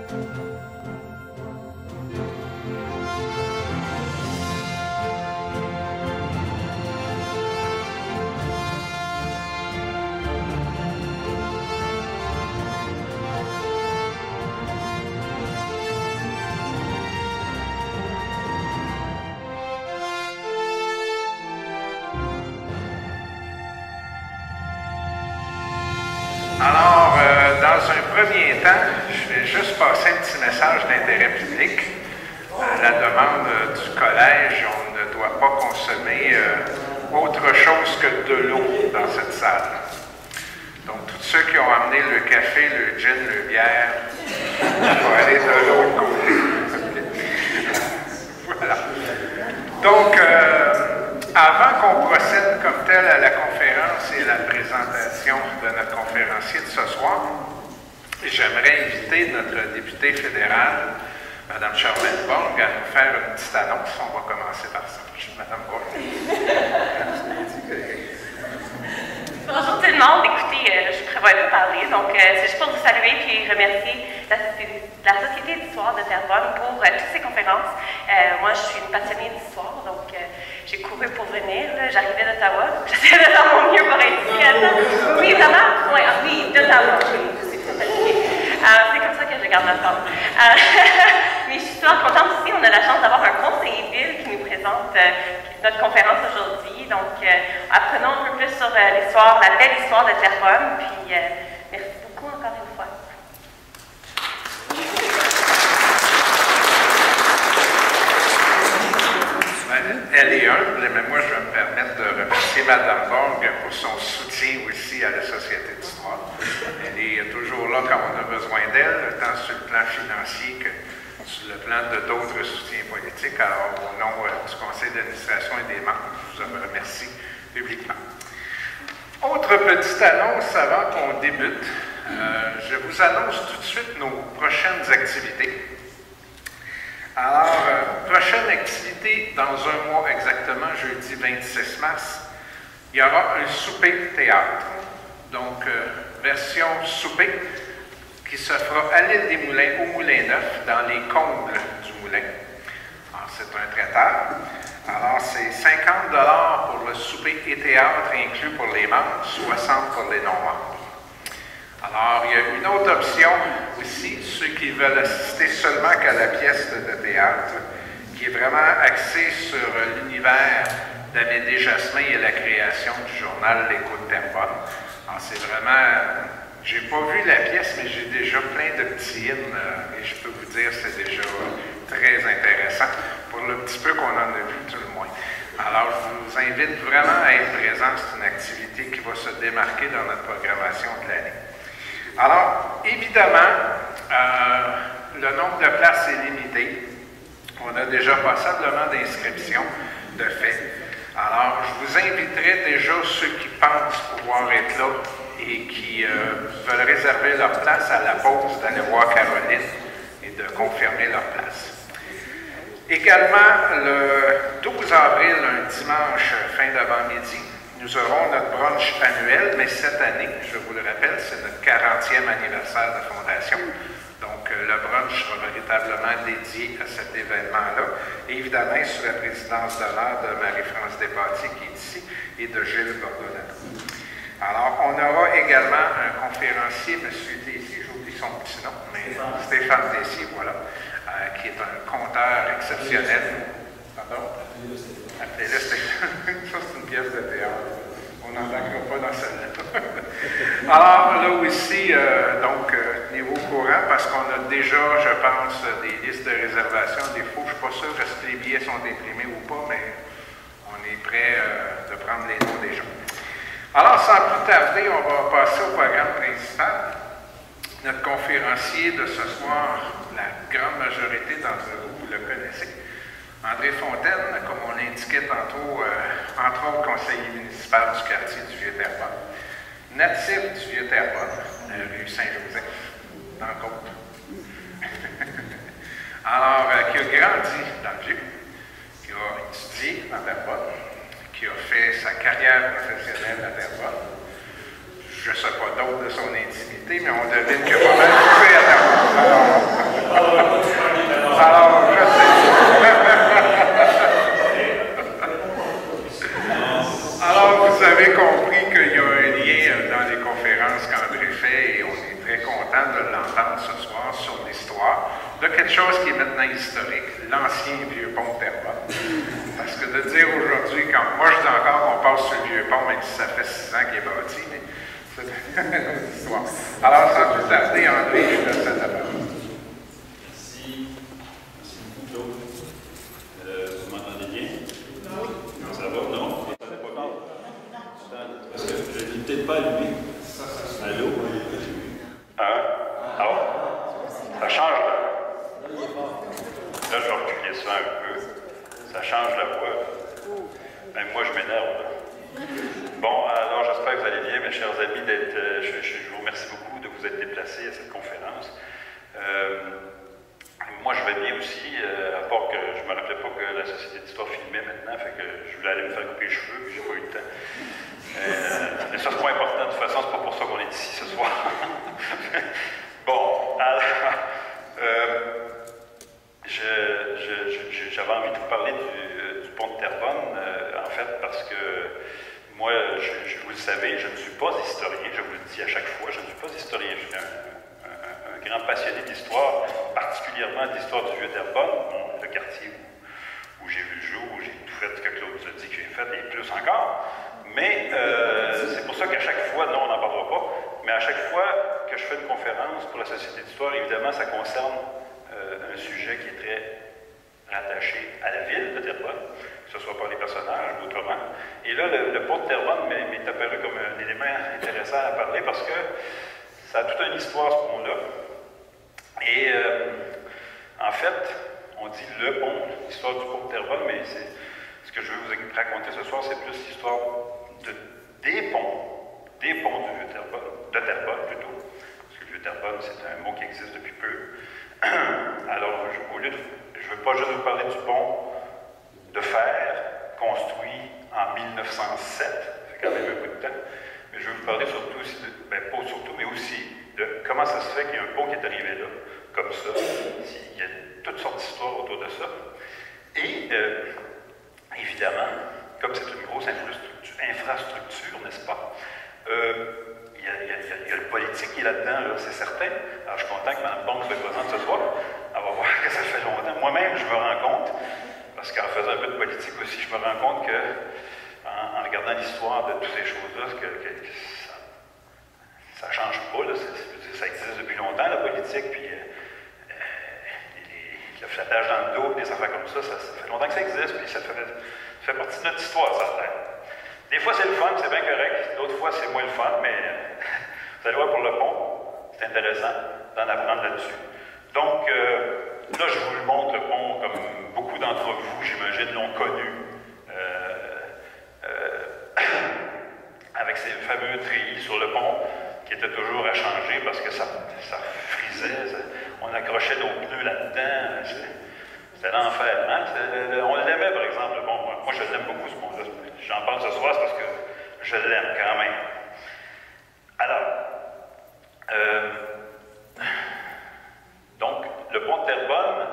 Alors, dans un premier temps, je vais juste passer un petit message d'intérêt public. À la demande du collège, on ne doit pas consommer autre chose que de l'eau dans cette salle. Donc, tous ceux qui ont amené le café, le gin, le bière, il faut aller de l'autre côté. Voilà. Donc, avant qu'on procède comme tel à la conférence et la présentation de notre conférencier de ce soir, j'aimerais inviter notre députée fédérale, Mme Charlotte Borg, à nous faire une petite annonce. On va commencer par ça. Mme Borg. Bonjour tout le monde. Écoutez, je ne prévois pas parler, donc c'est juste pour vous saluer et remercier la Société d'histoire de Terrebonne pour toutes ces conférences. Moi, je suis une passionnée d'histoire, donc j'ai couru pour venir. J'arrivais d'Ottawa, j'essaie de faire mon mieux pour être ici à ça. Oui, vraiment? Oui, oui, d'Ottawa. Oui, c'est fatigué. C'est comme ça que je garde ma forme. Mais je suis super contente aussi. On a la chance d'avoir un conseiller ville qui nous présente notre conférence aujourd'hui. Donc, apprenons un peu plus sur l'histoire, la belle histoire de Terrebonne. Puis, merci beaucoup encore une fois. Elle est humble, mais moi, je vais me permettre de remercier Mme Borg pour son soutien aussi à la Société d'histoire. Elle est toujours là quand on a besoin d'elle, tant sur le plan financier que sur le plan de d'autres soutiens politiques. Alors, au nom du conseil d'administration et des membres, je vous en remercie publiquement. Autre petite annonce avant qu'on débute. Je vous annonce tout de suite nos prochaines activités. Alors, prochaine activité dans un mois exactement, jeudi 26 mars, il y aura un souper théâtre. Donc, version souper qui se fera à l'île des Moulins, au Moulin Neuf, dans les combles du Moulin. Alors, c'est un traiteur. Alors, c'est 50 $ pour le souper et théâtre inclus pour les membres, 60 pour les non-membres. Alors, il y a une autre option aussi, ceux qui veulent assister seulement qu'à la pièce de théâtre, qui est vraiment axée sur l'univers d'Amédée Jasmin et la création du journal L'Écho de Terrebonne. Alors, c'est vraiment... J'ai pas vu la pièce, mais j'ai déjà plein de petits hymnes et je peux vous dire que c'est déjà très intéressant pour le petit peu qu'on en a vu, tout le moins. Alors, je vous invite vraiment à être présent. C'est une activité qui va se démarquer dans notre programmation de l'année. Alors, évidemment, le nombre de places est limité. On a déjà passablement d'inscriptions de fait. Alors, je vous inviterai déjà ceux qui pensent pouvoir être là et qui veulent réserver leur place à la pause d'aller voir Caroline et de confirmer leur place. Également, le 12 avril, un dimanche fin d'avant-midi, nous aurons notre brunch annuel, mais cette année, je vous le rappelle, c'est notre 40e anniversaire de fondation. Donc, le brunch sera véritablement dédié à cet événement-là. Et évidemment, sous la présidence d'honneur de Marie-France Despatie, qui est ici, et de Gilles Bordelon. Alors, on aura également un conférencier, M. Tessier, j'oublie son petit nom, mais Stéphane Tessier, voilà, qui est un conteur exceptionnel. Pardon? Appelez-le Stéphane. Ça, c'est une pièce de théâtre. On n'embarquera pas dans celle-là. Alors, là aussi, donc, tenez-vous au courant, parce qu'on a déjà, je pense, des listes de réservation. Des fois, je ne suis pas sûr est-ce que les billets sont imprimés ou pas, mais on est prêt de prendre les noms des gens. Alors, sans plus tarder, on va passer au programme principal. Notre conférencier de ce soir, la grande majorité d'entre vous, vous le connaissez, André Fontaine, comme on l'indiquait tantôt, entre autres conseiller municipal du quartier du Vieux-Terrebonne, natif du Vieux-Terrebonne, rue Saint-Joseph, dans le Côte. Alors, qui a grandi dans le Vieux, qui a étudié dans Terrebonne, qui a fait sa carrière professionnelle à Terrebonne. Je ne sais pas d'autre de son intimité, mais on devine qu'il a pas mal fait à Terrebonne. Alors, je sais. Alors, vous avez compris qu'il y a un lien dans les conférences qu'André fait et on est très content de l'entendre ce soir sur l'histoire de quelque chose qui est maintenant historique, l'ancien vieux pont de Terrebonne. Parce que de dire aujourd'hui, quand moi je dis encore qu'on passe sur le vieux pont, même si ça fait 6 ans qu'il est bâti, mais c'est une autre histoire. Alors, sans plus tarder, André, je te laisse la parole. Merci. Merci beaucoup, Claude. Vous m'entendez bien? Non. Ça va? Non? Parce que je ne l'ai peut-être pas allumé. Allô? Hein? Ah, ça change là. Là, je vais reculer ça un peu. Ça change la voix. Même moi, je m'énerve. Bon, alors j'espère que vous allez bien, mes chers amis. Je vous remercie beaucoup de vous être déplacés à cette conférence. Moi, je vais bien aussi, à part que je ne me rappelais pas que la Société d'Histoire filmait maintenant, fait que je voulais aller me faire couper les cheveux, puis j'ai pas eu le temps. Mais ça, c'est pas important, de toute façon, c'est pas pour ça qu'on est ici ce soir. Bon, alors, j'avais envie de vous parler du pont de Terrebonne, en fait, parce que moi, vous le savez, je ne suis pas historien, je vous le dis à chaque fois, je ne suis pas historien, je suis un grand passionné d'histoire, particulièrement d'histoire du Vieux-Terrebonne, le quartier où j'ai vu le jour, où j'ai tout fait ce que Claude nous a dit que j'ai fait, et plus encore. Mais c'est pour ça qu'à chaque fois, non, on n'en parlera pas, mais à chaque fois que je fais une conférence pour la Société d'Histoire, évidemment, ça concerne un sujet qui est très rattaché à la ville de Terrebonne, que ce soit par les personnages ou autrement. Et là, le pont de Terrebonne m'est apparu comme un élément intéressant à parler parce que ça a toute une histoire, ce pont-là. Et en fait, on dit le pont, l'histoire du pont de Terrebonne, mais ce que je veux vous raconter ce soir, c'est plus l'histoire des ponts du Vieux-Terrebonne, de Terrebonne plutôt, parce que le Vieux-Terrebonne, c'est un mot qui existe depuis peu. Alors, je ne veux pas juste vous parler du pont de fer construit en 1907, ça fait quand même un bout de temps, mais je veux vous parler surtout aussi, pas surtout, mais aussi de comment ça se fait qu'il y a un pont qui est arrivé là, comme ça. Il y a toutes sortes d'histoires autour de ça. Et, évidemment, comme c'est une grosse infrastructure, n'est-ce pas, il y a le politique qui est là-dedans, là, c'est certain. Alors, je suis content que Mme Bon soit présente ce soir. On va voir que ça fait longtemps. Moi-même, je me rends compte, parce qu'en faisant un peu de politique aussi, je me rends compte que, en regardant l'histoire de toutes ces choses-là, que ça ne change pas. Là, ça existe depuis longtemps, la politique, puis le flattage dans le dos, des affaires comme ça fait longtemps que ça existe, puis ça fait partie de notre histoire, certains. Des fois, c'est le fun, c'est bien correct. D'autres fois, c'est moins le fun, mais vous allez voir pour le pont, c'est intéressant d'en apprendre là-dessus. Donc, là, je vous le montre, le pont, comme beaucoup d'entre vous, j'imagine, l'ont connu, avec ces fameux treillis sur le pont, qui étaient toujours à changer parce que ça frisait, on accrochait nos pneus là-dedans, c'était l'enfer. Hein? On l'aimait, par exemple, le pont. Moi, je l'aime beaucoup, ce pont-là. J'en parle ce soir, c'est parce que je l'aime quand même. Alors, donc, le pont de Terrebonne,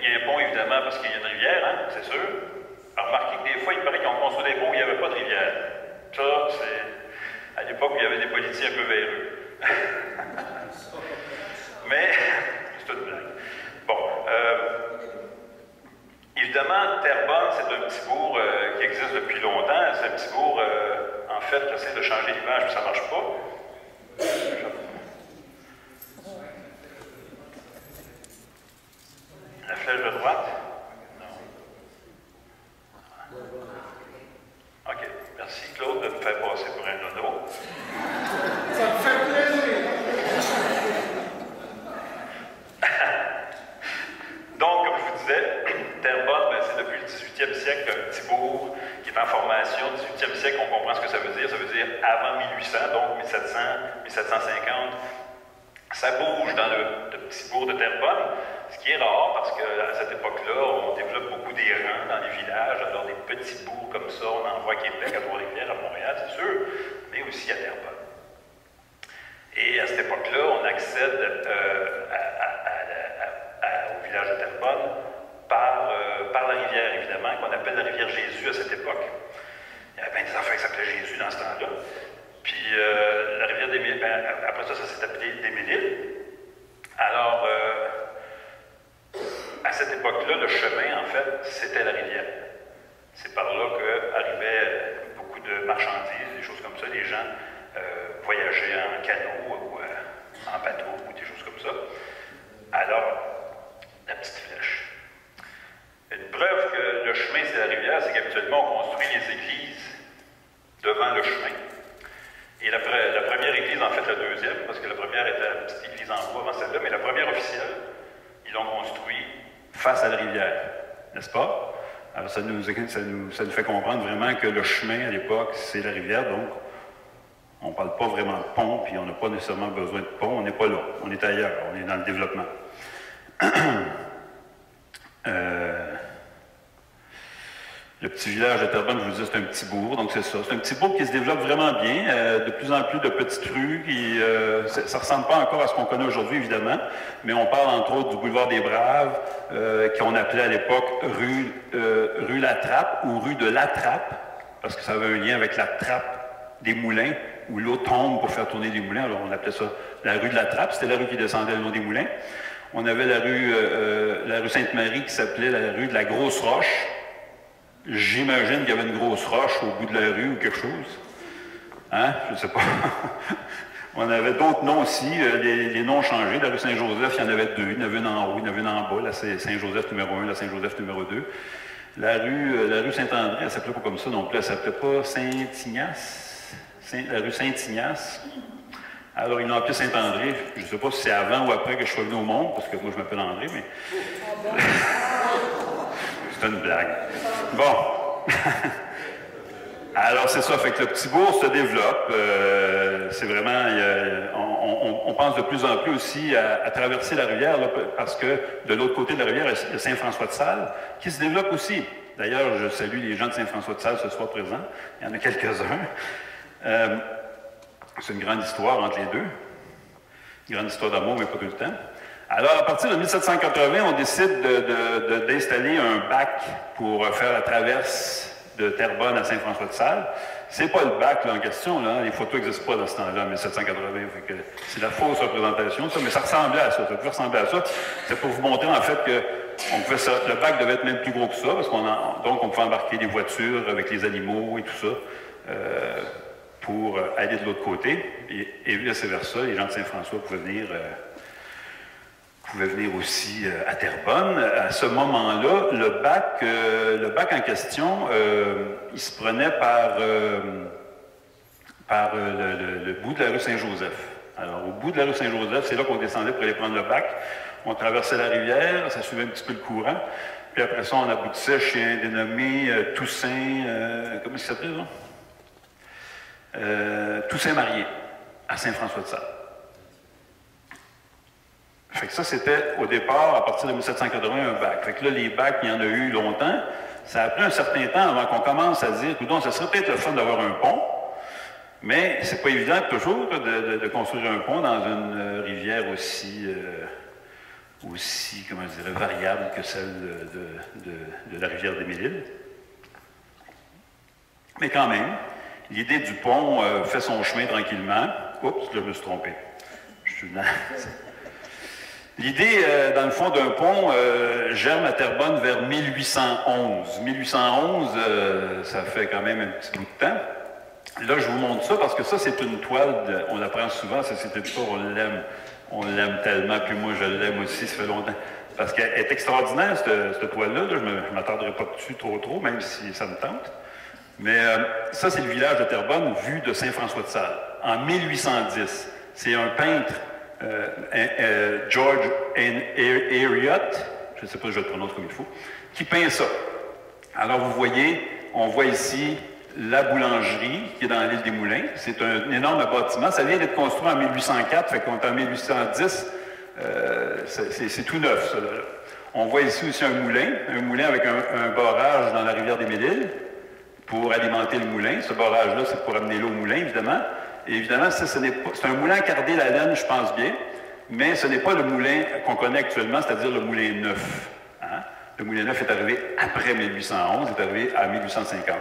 il y a un pont, évidemment, parce qu'il y a une rivière, hein, c'est sûr. Alors, remarquez que des fois, il paraît qu'ils ont construit des ponts où il n'y avait pas de rivière. Ça, c'est à l'époque où il y avait des politiciens un peu véreux. Mais, c'est toute blague. Bon, évidemment, Terrebonne, c'est un petit bourg qui existe depuis longtemps. C'est un petit bourg, en fait, j'essaie de changer l'image, puis ça ne marche pas. La flèche de droite? Non. OK. Merci, Claude, de me faire passer pour un nono. Ça me fait plaisir. Donc, comme je vous disais, Terrebonne, c'est depuis le 18e siècle un petit bourg qui est en formation. 18e siècle, on comprend ce que ça veut dire. Ça veut dire avant 1800, donc 1700, 1750. Ça bouge dans le petit bourg de Terrebonne, ce qui est rare parce qu'à cette époque-là, on développe beaucoup des rangs dans les villages. Alors, des petits bourgs comme ça, on en voit à Québec, à Trois-Rivières, à Montréal, c'est sûr, mais aussi à Terrebonne. Et à cette époque-là, on accède Terrebonne par la rivière, évidemment, qu'on appelle la rivière Jésus à cette époque. Il y avait bien des enfants qui s'appelaient Jésus dans ce temps-là. Puis la rivière des Mille, après ça, ça s'est appelé des Mille. Alors, à cette époque-là, le chemin, en fait, c'était la rivière. C'est par là qu'arrivaient beaucoup de marchandises, des choses comme ça. Les gens voyageaient en canot ou en bateau ou des choses comme ça. Alors, la petite flèche. Une preuve que le chemin, c'est la rivière, c'est qu'habituellement, on construit les églises devant le chemin. Et la première église, en fait, la deuxième, parce que la première était la petite église en bois avant celle-là, mais la première officielle, ils l'ont construit face à la rivière, n'est-ce pas? Alors, ça nous fait comprendre vraiment que le chemin, à l'époque, c'est la rivière, donc on ne parle pas vraiment de pont, puis on n'a pas nécessairement besoin de pont, on n'est pas là, on est ailleurs, on est dans le développement. Le petit village de Terrebonne, je vous disais, c'est un petit bourg, donc c'est ça. C'est un petit bourg qui se développe vraiment bien, de plus en plus de petites rues. Ça ne ressemble pas encore à ce qu'on connaît aujourd'hui, évidemment, mais on parle entre autres du boulevard des Braves, qu'on appelait à l'époque rue La Trappe ou rue de la Trappe, parce que ça avait un lien avec la trappe des moulins, où l'eau tombe pour faire tourner des moulins. Alors on appelait ça la rue de la Trappe, c'était la rue qui descendait le long des moulins. On avait la rue Sainte-Marie qui s'appelait la rue de la Grosse Roche. J'imagine qu'il y avait une grosse roche au bout de la rue ou quelque chose. Hein? Je ne sais pas. On avait d'autres noms aussi, les noms changés. La rue Saint-Joseph, il y en avait deux. Il y en avait une en haut, il y en avait une en bas. Là, c'est Saint-Joseph numéro 1, la Saint-Joseph numéro 2. La rue Saint-André, elle ne s'appelait pas comme ça non plus. Elle ne s'appelait pas Saint-Ignace. La rue Saint-Ignace. Alors, ils l'ont appelé Saint-André. Je ne sais pas si c'est avant ou après que je sois venu au monde, parce que moi, je m'appelle André, mais... C'est une blague. Bon. Alors, c'est ça. Fait que le petit bourg se développe. C'est vraiment... on pense de plus en plus aussi à traverser la rivière, là, parce que de l'autre côté de la rivière, il y a Saint-François-de-Sales, qui se développe aussi. D'ailleurs, je salue les gens de Saint-François-de-Sales ce soir présents. Il y en a quelques-uns. C'est une grande histoire entre les deux. Une grande histoire d'amour, mais pas tout le temps. Alors, à partir de 1780, on décide d'installer un bac pour faire la traverse de Terrebonne à Saint-François-de-Sales. C'est pas le bac là, en question, là. Les photos n'existent pas dans ce temps-là, en 1780. Fait que c'est la fausse représentation, ça, mais ça ressemblait à ça. Ça pouvait ressembler à ça. C'est pour vous montrer, en fait, que le bac devait être même plus gros que ça, parce donc on pouvait embarquer des voitures avec les animaux et tout ça. Pour aller de l'autre côté, et vice-versa, les gens de Saint-François pouvaient venir aussi à Terrebonne. À ce moment-là, le bac en question, il se prenait par le bout de la rue Saint-Joseph. Alors, au bout de la rue Saint-Joseph, c'est là qu'on descendait pour aller prendre le bac. On traversait la rivière, ça suivait un petit peu le courant, puis après ça, on aboutissait chez un dénommé Toussaint, comment il s'appelait, là? Toussaint Marié, à Saint-François-de-Sales. Fait que ça, c'était au départ, à partir de 1780, un bac. Fait que là, les bacs, il y en a eu longtemps. Ça a pris un certain temps avant qu'on commence à dire, coudonc, ça serait peut-être le fun d'avoir un pont, mais c'est pas évident toujours de construire un pont dans une rivière aussi, comment je dirais, variable que celle de la rivière des Mille-Îles. Mais quand même, l'idée du pont fait son chemin tranquillement. Oups, là, je me suis trompé. L'idée, dans le fond, d'un pont germe à Terrebonne vers 1811. 1811, ça fait quand même un petit bout de temps. Là, je vous montre ça parce que ça, c'est une toile, on l'apprend souvent, ça c'est ça, on l'aime tellement, puis moi je l'aime aussi, ça fait longtemps. Parce qu'elle est extraordinaire, cette toile-là, je ne m'attarderai pas dessus trop, même si ça me tente. Mais ça, c'est le village de Terrebonne vu de Saint-François-de-Sales, en 1810. C'est un peintre, George Heriot, je ne sais pas si je le prononce comme il faut, qui peint ça. Alors, vous voyez, on voit ici la boulangerie qui est dans l'île des Moulins. C'est un énorme bâtiment. Ça vient d'être construit en 1804, fait qu'on est en 1810. C'est tout neuf, ça. Là. On voit ici aussi un moulin avec un barrage dans la rivière des Mille-Îles pour alimenter le moulin. Ce barrage-là, c'est pour amener l'eau au moulin, évidemment. Et évidemment, ça, c'est un moulin cardé la laine, je pense bien, mais ce n'est pas le moulin qu'on connaît actuellement, c'est-à-dire le moulin neuf. Le moulin neuf est arrivé après 1811, est arrivé à 1850.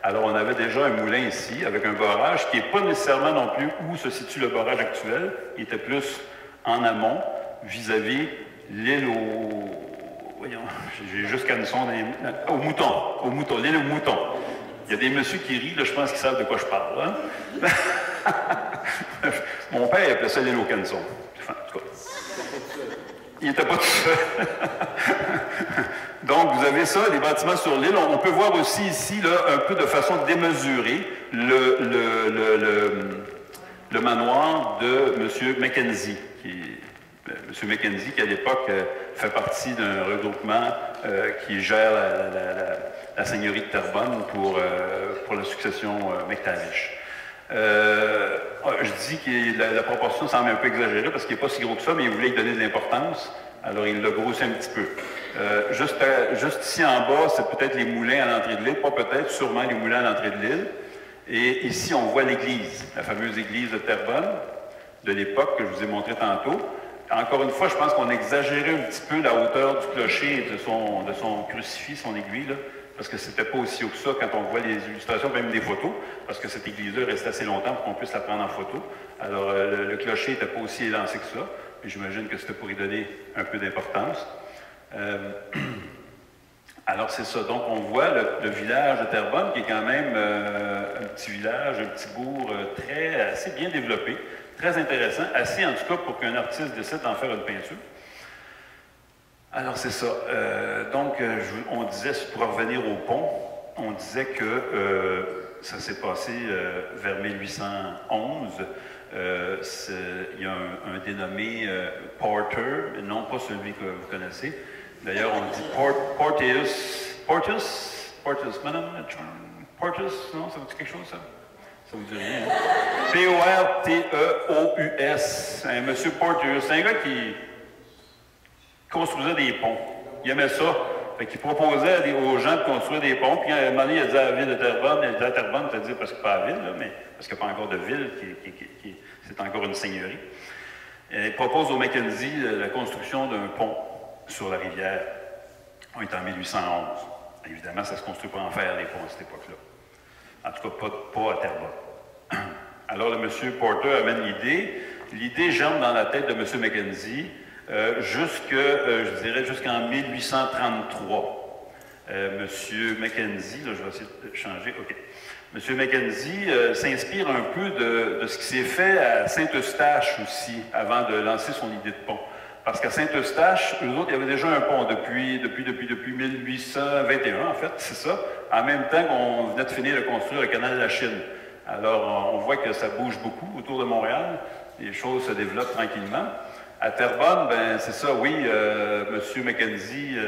Alors, on avait déjà un moulin ici, avec un barrage qui n'est pas nécessairement non plus où se situe le barrage actuel. Il était plus en amont, vis-à-vis l'île au... Voyons, j'ai juste Canson, au mouton, l'île au mouton. Il y a des messieurs qui rient, là, je pense qu'ils savent de quoi je parle. Hein? Mon père appelait ça l'île au Canson. Enfin, en tout cas. Il n'était pas tout seul. Donc, vous avez ça, les bâtiments sur l'île. On peut voir aussi ici, là, un peu de façon démesurée, le manoir de M. Mackenzie, M. Mackenzie, qui à l'époque fait partie d'un regroupement qui gère la seigneurie de Terrebonne pour la succession McTavish. Je dis que la proportion semble un peu exagérée parce qu'il n'est pas si gros que ça, mais il voulait y donner de l'importance. Alors, il l'a grossi un petit peu. Juste ici en bas, c'est peut-être les moulins à l'entrée de l'île, pas peut-être, sûrement les moulins à l'entrée de l'île. Et ici, on voit l'église, la fameuse église de Terrebonne, de l'époque que je vous ai montré tantôt. Encore une fois, je pense qu'on a exagéré un petit peu la hauteur du clocher et de son crucifix, son aiguille, là, parce que c'était pas aussi haut que ça quand on voit les illustrations, même des photos, parce que cette église-là reste assez longtemps pour qu'on puisse la prendre en photo. Alors, le clocher n'était pas aussi élancé que ça, mais j'imagine que c'était pour y donner un peu d'importance. Alors, c'est ça. Donc, on voit le village de Terrebonne, qui est quand même un petit village, un petit bourg assez bien développé, très intéressant, assez en tout cas pour qu'un artiste décide d'en faire une peinture. Alors, c'est ça. Donc, on disait, pour revenir au pont, on disait que ça s'est passé vers 1811. Il y a un dénommé Porter, non pas celui que vous connaissez. D'ailleurs, on dit Porteus, madame, Porteus, non, ça vous dit quelque chose, ça? Ça vous dit rien, hein? P-O-R-T-E-O-U-S. Un monsieur Porteus, c'est un gars qui construisait des ponts. Il aimait ça. Fait qu'il proposait aux gens de construire des ponts. Puis à un moment donné, il a dit à la ville de Terrebonne, il a dit à Terrebonne, c'est-à-dire parce que pas la ville, là, mais parce qu'il n'y a pas encore de ville, c'est encore une seigneurie. Et il propose au Mackenzie la construction d'un pont sur la rivière. On est en 1811. Évidemment, ça ne se construit pas en fer, les ponts, à cette époque-là. En tout cas, pas à Terrebonne. Alors, le monsieur Porter amène l'idée. L'idée germe dans la tête de M. Mackenzie je dirais, jusqu'en 1833. M. Mackenzie, là, je vais essayer de changer, OK. M. Mackenzie s'inspire un peu de ce qui s'est fait à Saint-Eustache aussi, avant de lancer son idée de pont. Parce qu'à Saint-Eustache, eux autres, il y avait déjà un pont depuis 1821, en fait, c'est ça. En même temps qu'on venait de finir de construire le canal de la Chine. Alors, on voit que ça bouge beaucoup autour de Montréal. Les choses se développent tranquillement. À Terrebonne, ben c'est ça, oui, M. Mackenzie,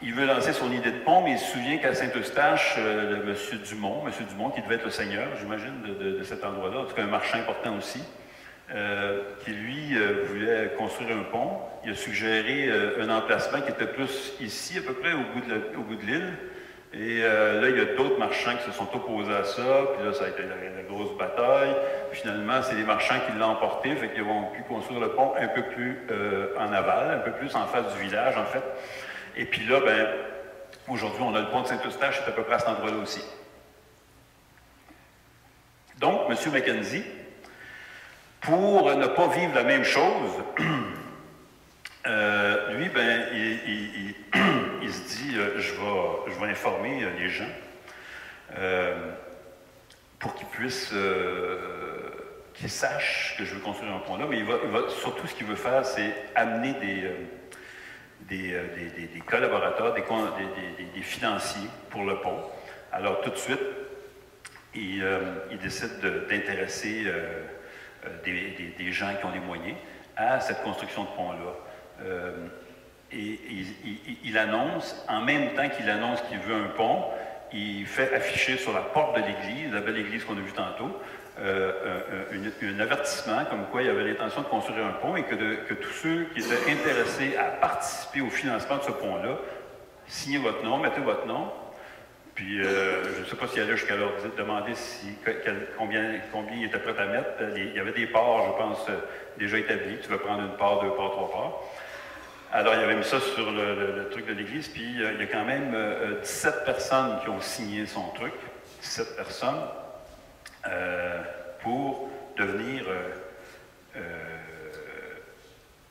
il veut lancer son idée de pont, mais il se souvient qu'à Saint-Eustache, M. Dumont, qui devait être le seigneur, j'imagine, de cet endroit-là, en tout cas un marchand important aussi, qui, lui, voulait construire un pont. Il a suggéré un emplacement qui était plus ici, à peu près, au bout de l'île. Et là, il y a d'autres marchands qui se sont opposés à ça, puis là, ça a été la grosse bataille. Finalement, c'est les marchands qui l'ont emporté, fait qu'ils ont pu construire le pont un peu plus en aval, un peu plus en face du village, en fait. Et puis là, ben, aujourd'hui, on a le pont de Saint-Eustache, c'est à peu près à cet endroit-là aussi. Donc, M. Mackenzie, pour ne pas vivre la même chose, lui, ben, il se dit, je vais informer les gens pour qu'ils puissent, qu'ils sachent que je veux construire un pont là, mais surtout ce qu'il veut faire, c'est amener des collaborateurs, des financiers pour le pont. Alors tout de suite, il décide d'intéresser des gens qui ont des moyens à cette construction de pont-là. Et il annonce, en même temps qu'il annonce qu'il veut un pont, il fait afficher sur la porte de l'église, la belle église qu'on a vue tantôt, un avertissement comme quoi il avait l'intention de construire un pont et que tous ceux qui étaient intéressés à participer au financement de ce pont-là, signez votre nom, mettez votre nom. Puis, je ne sais pas s'il allait jusqu'à leur demander combien il était prêt à mettre. Il y avait des parts, je pense, déjà établies. Tu veux prendre une part, deux parts, trois parts. Alors, il avait mis ça sur le truc de l'Église, puis il y a quand même 17 personnes qui ont signé son truc, 17 personnes, pour devenir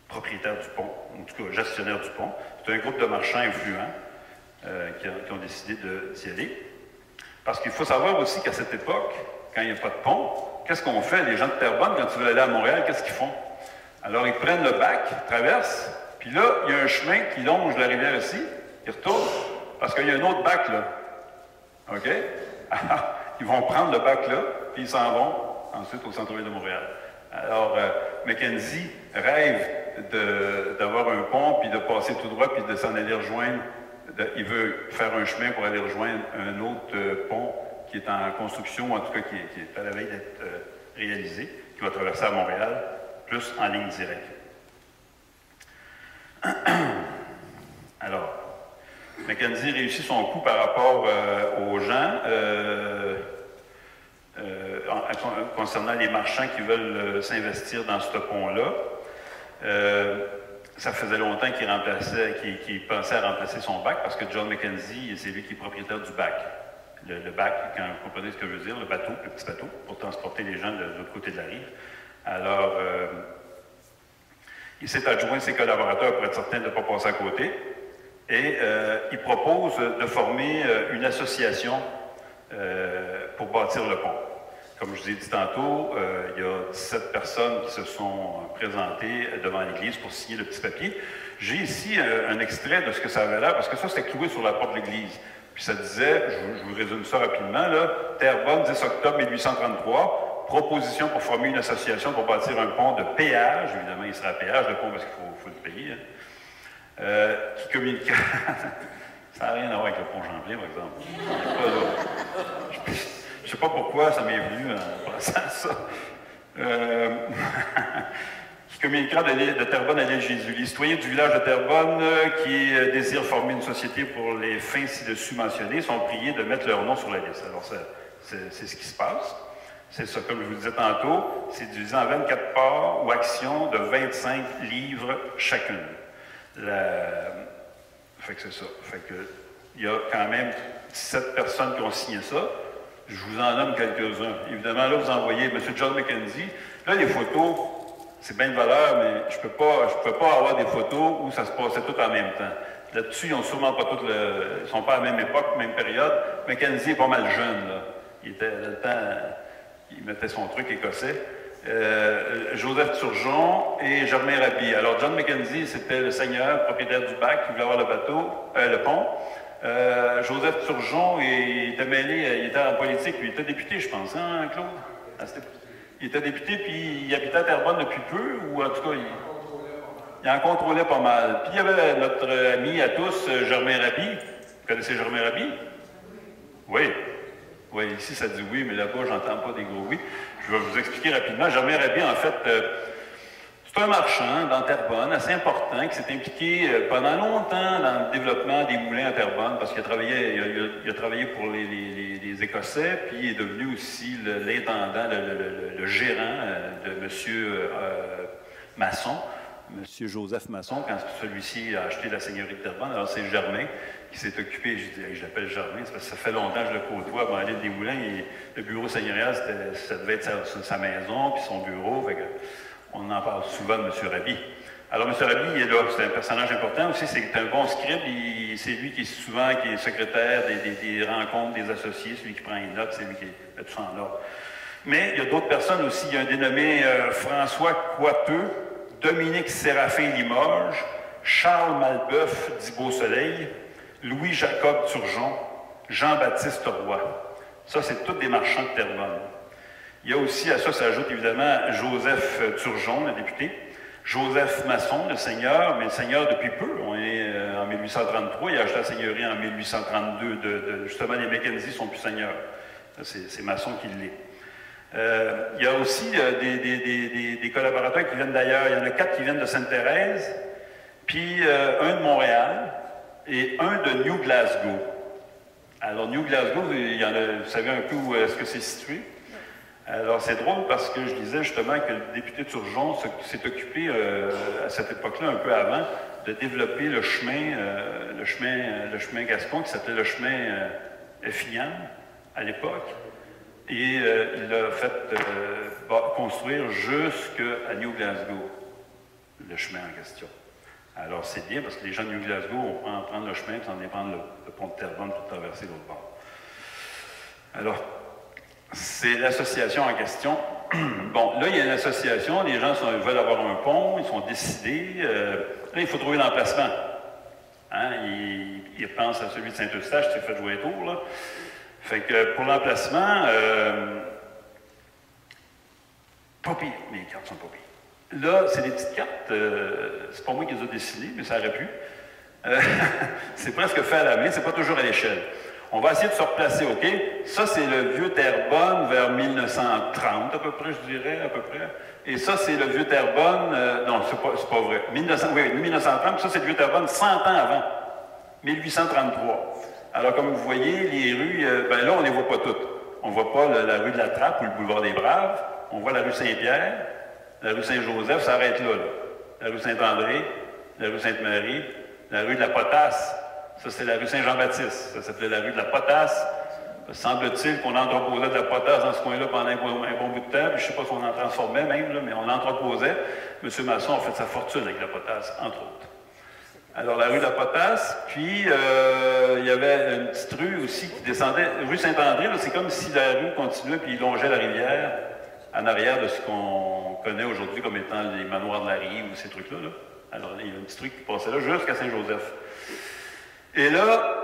propriétaire du pont, en tout cas gestionnaire du pont. C'est un groupe de marchands influents qui ont décidé d'y aller. Parce qu'il faut savoir aussi qu'à cette époque, quand il n'y a pas de pont, qu'est-ce qu'on fait? Les gens de Terrebonne, quand ils veulent aller à Montréal, qu'est-ce qu'ils font? Alors, ils prennent le bac, traversent, puis là, il y a un chemin qui longe la rivière ici, ils retournent, parce qu'il y a un autre bac là. OK? Alors, ils vont prendre le bac là, puis ils s'en vont ensuite au centre-ville de Montréal. Alors, Mackenzie rêve d'avoir un pont, puis de passer tout droit, puis de s'en aller rejoindre. Il veut faire un chemin pour aller rejoindre un autre pont qui est en construction, en tout cas qui est à la veille d'être réalisé, qui va traverser à Montréal, plus en ligne directe. Alors, Mackenzie réussit son coup par rapport aux gens concernant les marchands qui veulent s'investir dans ce pont-là. Ça faisait longtemps qu'il pensait à remplacer son bac parce que John Mackenzie, c'est lui qui est propriétaire du bac. Le bac, quand vous comprenez ce que je veux dire, le bateau, le petit bateau, pour transporter les gens de l'autre côté de la rive. Alors, il s'est adjoint ses collaborateurs pour être certain de ne pas passer à côté. Et il propose de former une association pour bâtir le pont. Comme je vous ai dit tantôt, il y a 17 personnes qui se sont présentées devant l'Église pour signer le petit papier. J'ai ici un extrait de ce que ça avait l'air, parce que ça, c'était cloué sur la porte de l'Église. Puis ça disait, je vous résume ça rapidement, là, Terrebonne, 10 octobre 1833, proposition pour former une association pour bâtir un pont de péage, évidemment, il sera à péage, le pont, parce qu'il faut le payer, hein, qui communique... Ça n'a rien à voir avec le pont Champlain, par exemple. Je ne sais pas pourquoi ça m'est venu en pensant à ça. Qui communiquera de Terrebonne à l'île Jésus. Les citoyens du village de Terrebonne qui désirent former une société pour les fins ci-dessus mentionnées sont priés de mettre leur nom sur la liste. Alors, c'est ce qui se passe. C'est ça, comme je vous disais tantôt, c'est divisé en 24 parts ou actions de 25 livres chacune. Fait que c'est ça. Fait que il y a quand même 17 personnes qui ont signé ça. Je vous en nomme quelques-uns. Évidemment, là, vous envoyez M. John Mackenzie. Là, les photos, c'est bien de valeur, mais je ne peux pas avoir des photos où ça se passait tout en même temps. Là-dessus, ils n'ont sûrement pas toutes ils ne sont pas à la même époque, même période. Mackenzie est pas mal jeune, là. Il était, dans le temps, il mettait son truc écossais. Joseph Turgeon et Germain Raby. Alors, John Mackenzie, c'était le seigneur, propriétaire du bac, qui voulait avoir le pont. Joseph Turgeon, il était mêlé, il était en politique, puis il était député, je pense, hein, Claude? Il était député, puis il habitait à Terrebonne depuis peu, ou en tout cas, il en contrôlait pas mal. Puis il y avait notre ami à tous, Germain Raby. Vous connaissez Germain Raby? Oui. Oui, ici ça dit oui, mais là-bas, j'entends pas des gros oui. Je vais vous expliquer rapidement. Germain Raby, en fait, c'est un marchand dans Terrebonne, assez important, qui s'est impliqué pendant longtemps dans le développement des moulins à Terrebonne, parce qu'il a travaillé pour les Écossais, puis il est devenu aussi l'intendant, le gérant de M. Masson, M. Joseph Masson, quand celui-ci a acheté la seigneurie de Terrebonne. Alors c'est Germain qui s'est occupé, je l'appelle Germain, parce que ça fait longtemps que je le côtoie avant l'île des Moulins, et le bureau seigneurial, ça devait être sa maison, puis son bureau, fait que on en parle souvent de M. Raby. Alors, M. Raby, il est là, c'est un personnage important aussi, c'est un bon scribe, c'est lui qui est secrétaire des rencontres des associés, celui qui prend les notes, c'est lui qui met tout ça en ordre. Mais il y a d'autres personnes aussi, il y a un dénommé François Coiteux, Dominique Séraphin Limoges, Charles Malbeuf d'Ibeau-Soleil, Louis-Jacob Turgeon, Jean-Baptiste Roy. Ça, c'est tous des marchands de Terrebonne. Il y a aussi, à ça s'ajoute évidemment Joseph Turgeon, le député, Joseph Masson, le seigneur, mais le seigneur depuis peu. On est en 1833, il a acheté la seigneurie en 1832. Justement, les Mackenzie ne sont plus seigneurs. C'est Masson qui l'est. Il y a aussi des collaborateurs qui viennent d'ailleurs. Il y en a 4 qui viennent de Sainte-Thérèse, puis un de Montréal et un de New Glasgow. Alors, New Glasgow, vous savez un peu où est-ce que c'est situé? Alors, c'est drôle parce que je disais justement que le député Turgeon s'est occupé, à cette époque-là, un peu avant, de développer le chemin Gascon qui s'appelait le chemin Effingham à l'époque. Et il l'a fait construire jusqu'à New Glasgow, le chemin en question. Alors c'est bien parce que les gens de New Glasgow vont prendre le chemin, puis on va prendre le pont de Terrebonne pour traverser l'autre bord. Alors, c'est l'association en question. Bon, là, il y a une association, les gens veulent avoir un pont, ils sont décidés. Là, il faut trouver l'emplacement. Hein? Ils pensent à celui de Saint-Eustache qui s'est fait jouer un tour, là. Fait que pour l'emplacement, pas pire, les cartes sont pas pire. Là, c'est des petites cartes, c'est pas moi qui les ai dessinées, mais ça aurait pu. C'est presque fait à la main, c'est pas toujours à l'échelle. On va essayer de se replacer, OK? Ça, c'est le vieux Terrebonne vers 1930, à peu près, je dirais, à peu près. Et ça, c'est le vieux Terrebonne, non, c'est pas vrai. 1930, ça, c'est le vieux Terrebonne 100 ans avant, 1833. Alors, comme vous voyez, les rues, ben là, on ne les voit pas toutes. On ne voit pas la rue de la Trappe ou le boulevard des Braves. On voit la rue Saint-Pierre, la rue Saint-Joseph, ça arrête là. La rue Saint-André, la rue Sainte-Marie, la rue de la Potasse. Ça, c'est la rue Saint-Jean-Baptiste. Ça s'appelait la rue de la Potasse. Semble-t-il qu'on entreposait de la potasse dans ce coin-là pendant un bon bout de temps. Puis je ne sais pas si on en transformait même, là, mais on l'entreposait. M. Masson a fait sa fortune avec la potasse, entre autres. Alors, la rue de la Potasse, puis il y avait une petite rue aussi qui descendait. Rue Saint-André, c'est comme si la rue continuait puis il longeait la rivière en arrière de ce qu'on connaît aujourd'hui comme étant les manoirs de la Rive ou ces trucs-là. Là. Alors, il y a un petit truc qui passait là jusqu'à Saint-Joseph. Et là,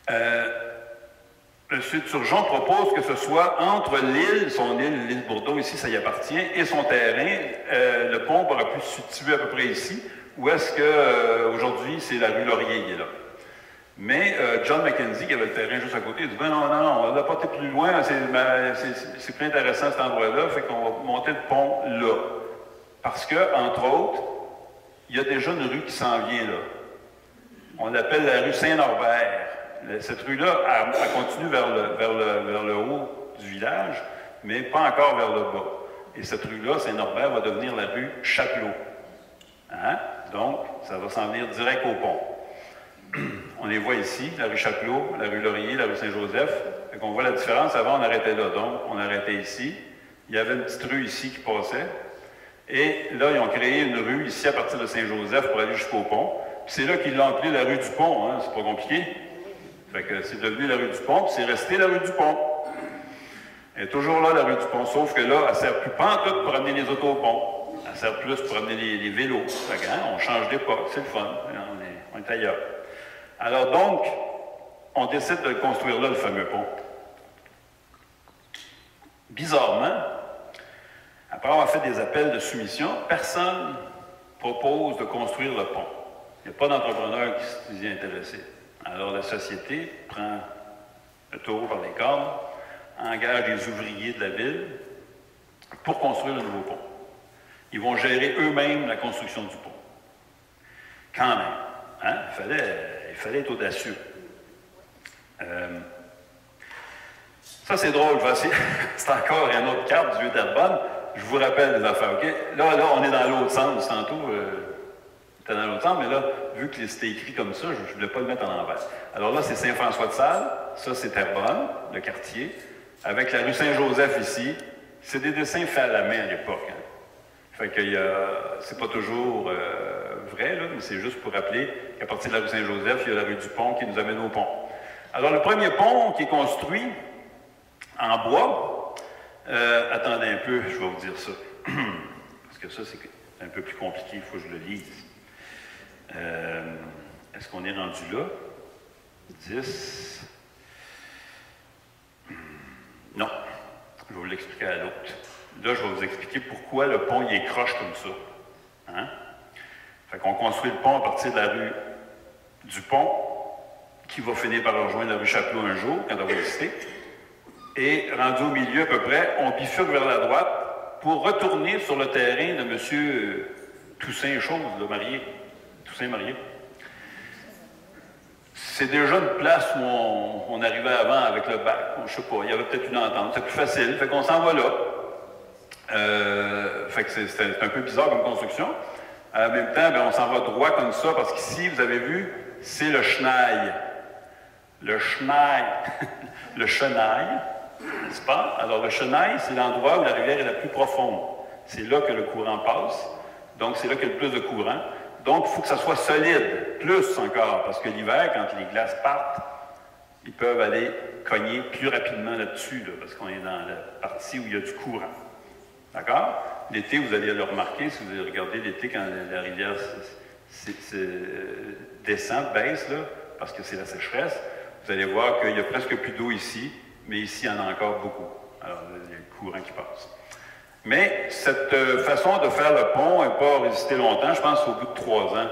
M. Turgeon propose que ce soit entre l'île, son île, l'île Bourdeau, ici, ça y appartient, et son terrain. Le pont aurait pu se situer à peu près ici. Ou est-ce qu'aujourd'hui, c'est la rue Laurier qui est là? Mais John Mackenzie, qui avait le terrain juste à côté, il dit « non, on va porter plus loin, c'est plus intéressant cet endroit-là, fait qu'on va monter le pont là. » Parce que, entre autres, il y a déjà une rue qui s'en vient là. On l'appelle la rue Saint-Norbert. Cette rue-là, elle continue vers le haut du village, mais pas encore vers le bas. Et cette rue-là, Saint-Norbert, va devenir la rue Chapelot. Hein? Donc, ça va s'en venir direct au pont. On les voit ici, la rue Chapelot, la rue Laurier, la rue Saint-Joseph. On voit la différence. Avant, on arrêtait là. Donc, on arrêtait ici. Il y avait une petite rue ici qui passait. Et là, ils ont créé une rue ici à partir de Saint-Joseph pour aller jusqu'au pont. Puis c'est là qu'ils l'ont appelé la rue du pont. Hein? C'est pas compliqué. Fait que c'est devenu la rue du pont, puis c'est resté la rue du pont. Elle est toujours là, la rue du pont, sauf que là, elle ne sert plus pas en tout pour amener les autos au pont. Elle sert plus pour amener les vélos. Fait que, hein, on change d'époque, c'est le fun. On est ailleurs. Alors donc, on décide de construire là le fameux pont. Bizarrement, après avoir fait des appels de soumission, personne propose de construire le pont. Il n'y a pas d'entrepreneur qui s'y est intéressé. Alors la société prend le taureau par les cornes, engage les ouvriers de la ville pour construire le nouveau pont. Ils vont gérer eux-mêmes la construction du pont. Quand même, hein? Il fallait être audacieux. Ça, c'est drôle. C'est encore une autre carte du vieux Terrebonne. Je vous rappelle des affaires, OK? Là, on est dans l'autre sens. Tantôt, c'était dans l'autre sens, mais là, vu que c'était écrit comme ça, je ne voulais pas le mettre en envers. Alors là, c'est Saint-François-de-Sales. Ça, c'est Terrebonne, le quartier. Avec la rue Saint-Joseph ici. C'est des dessins faits à la main à l'époque. Hein. Fait que c'est pas toujours vrai, là, mais c'est juste pour rappeler qu'à partir de la rue Saint-Joseph, il y a la rue du Pont qui nous amène au pont. Alors, le premier pont qui est construit en bois, attendez un peu, je vais vous dire ça. Parce que ça, c'est un peu plus compliqué, il faut que je le lise. Est-ce qu'on est rendu là? 10. Non. Je vais vous l'expliquer à l'autre. Là, je vais vous expliquer pourquoi le pont il est croche comme ça. Hein? Fait qu'on construit le pont à partir de la rue du Pont, qui va finir par rejoindre la rue Chapelot un jour, quand on va exister. Et rendu au milieu à peu près, on bifurque vers la droite pour retourner sur le terrain de M. Toussaint Chose, le marié. Toussaint marié. C'est déjà une place où on arrivait avant avec le bac. Je ne sais pas, il y avait peut-être une entente. C'est plus facile. Fait qu'on s'en va là. Fait que c'est un peu bizarre comme construction. En même temps, bien, on s'en va droit comme ça, parce qu'ici, vous avez vu, c'est le chenail. Le chenail, le chenail, n'est-ce pas? Alors, le chenail, c'est l'endroit où la rivière est la plus profonde. C'est là que le courant passe, donc c'est là qu'il y a le plus de courant. Donc, il faut que ça soit solide, plus encore, parce que l'hiver, quand les glaces partent, ils peuvent aller cogner plus rapidement là-dessus, là, parce qu'on est dans la partie où il y a du courant. D'accord? L'été, vous allez le remarquer, si vous regardez l'été, quand la rivière descend, baisse, là, parce que c'est la sécheresse, vous allez voir qu'il n'y a presque plus d'eau ici, mais ici, il y en a encore beaucoup. Alors, il y a le courant qui passe. Mais cette façon de faire le pont n'a pas résisté longtemps. Je pense qu'au bout de 3 ans,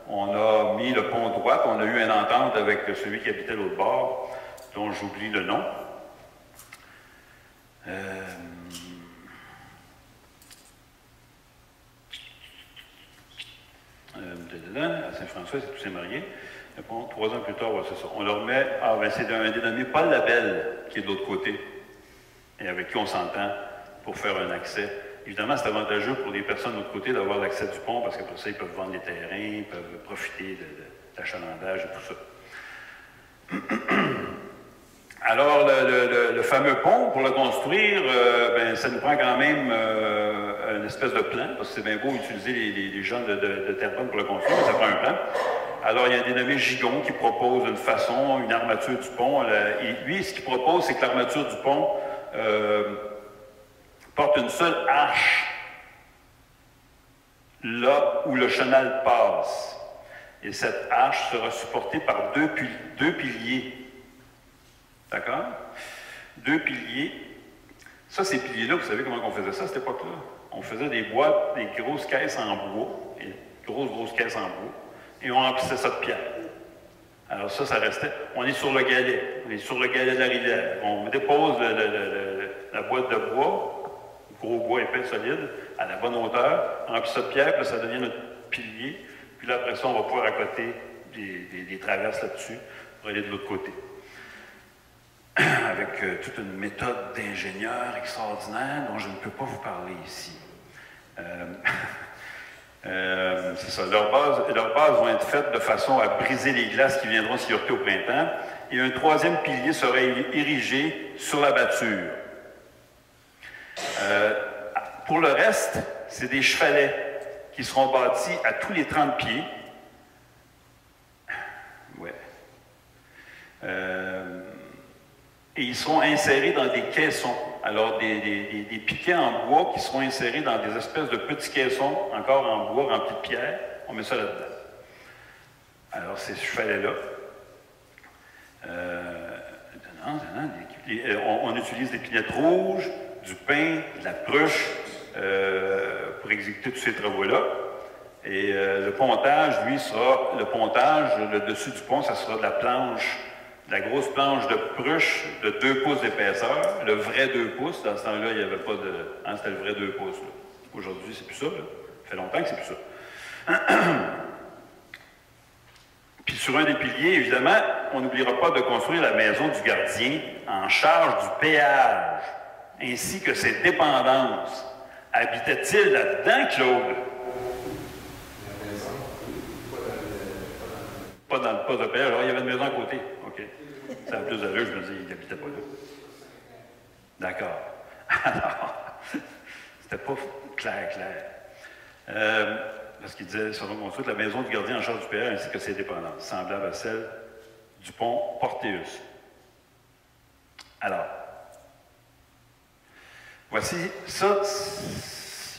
on a mis le pont droit, puis on a eu une entente avec celui qui habitait l'autre bord, dont j'oublie le nom. À Saint-François, c'est tous ces mariés. Le pont, 3 ans plus tard, ouais, c'est ça. On leur met, c'est un dénommé Paul Labelle, qui est de l'autre côté, et avec qui on s'entend pour faire un accès. Évidemment, c'est avantageux pour les personnes de l'autre côté d'avoir l'accès du pont, parce qu'après ça, ils peuvent vendre les terrains, ils peuvent profiter de l'achalandage et tout ça. Alors, le fameux pont, pour le construire, ben, ça nous prend quand même une espèce de plan, parce que c'est bien beau utiliser les gens de Terrebonne pour le construire, mais ça prend un plan. Alors, il y a un dénommé Gigon qui propose une façon, une armature du pont. Et lui, ce qu'il propose, c'est que l'armature du pont porte une seule arche là où le chenal passe. Et cette arche sera supportée par deux piliers. D'accord? 2 piliers. Ça, ces piliers-là, vous savez comment on faisait ça à cette époque-là? On faisait des boîtes, des grosses caisses en bois, grosses caisses en bois, et on remplissait ça de pierre. Alors ça restait. On est sur le galet. On est sur le galet de la rivière. On dépose la boîte de bois, gros bois épais, solide, à la bonne hauteur, on remplit ça de pierre, puis là, ça devient notre pilier. Puis là, après ça, on va pouvoir accoter des traverses là-dessus pour aller de l'autre côté. Avec toute une méthode d'ingénieur extraordinaire dont je ne peux pas vous parler ici. C'est ça. Leurs bases vont être faites de façon à briser les glaces qui viendront s'y heurter au printemps. Et un 3e pilier serait érigé sur la batture. Pour le reste, c'est des chevalets qui seront bâtis à tous les 30 pieds. Ouais. Et ils seront insérés dans des caissons. Alors, des piquets en bois qui seront insérés dans des espèces de petits caissons, encore en bois, remplis de pierre. On met ça là-dedans. Alors, ces chevalets-là, on utilise des pinettes rouges, du pain, de la pruche, pour exécuter tous ces travaux-là. Et le pontage, lui, sera le dessus du pont, ça sera de la planche, de la grosse planche de pruche de 2 pouces d'épaisseur, le vrai 2 pouces. Dans ce temps-là, il n'y avait pas de... Hein, c'était le vrai 2 pouces. Aujourd'hui, c'est plus ça. Là. Ça fait longtemps que c'est plus ça. Puis sur un des piliers, évidemment, on n'oubliera pas de construire la maison du gardien en charge du péage, ainsi que ses dépendances. Habitait-il là-dedans, Claude? Pas dans le poste de péage. Alors, il y avait une maison à côté. OK. Ça a plus d'allure, je me dis, il n'habitait pas là. D'accord. Alors, c'était pas clair. Parce qu'il disait, selon construire la maison du gardien en charge du péage ainsi que ses dépendances, semblable à celle du pont Porteus. Alors, voici, ça,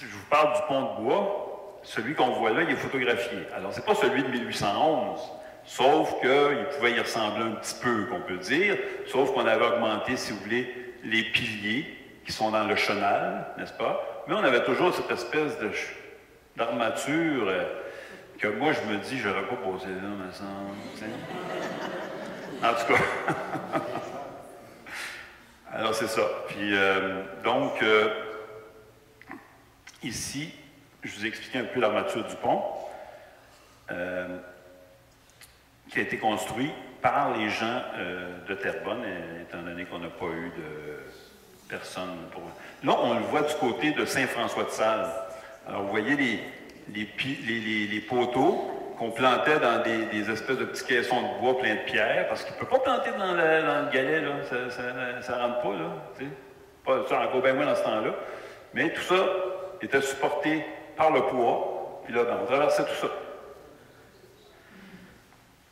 je vous parle du pont de bois. Celui qu'on voit là, il est photographié. Alors, c'est pas celui de 1811, sauf qu'il pouvait y ressembler un petit peu, qu'on peut dire, sauf qu'on avait augmenté, si vous voulez, les piliers qui sont dans le chenal, n'est-ce pas? Mais on avait toujours cette espèce d'armature que moi, je me dis, j'aurais pas posé là, me semble. En tout cas. Alors, c'est ça. Puis, donc, ici, je vous ai expliqué un peu l'armature du pont, qui a été construit par les gens de Terrebonne, étant donné qu'on n'a pas eu de personne pour... Là, on le voit du côté de Saint-François-de-Sales. Alors, vous voyez les poteaux qu'on plantait dans des espèces de petits caissons de bois pleins de pierres, parce qu'il ne peut pas planter dans le galet, là. Ça ne rentre pas, là. Tu sais. Pas ça, encore bien moins dans ce temps-là. Mais tout ça était supporté par le poids. Puis là, ben, on traversait tout ça.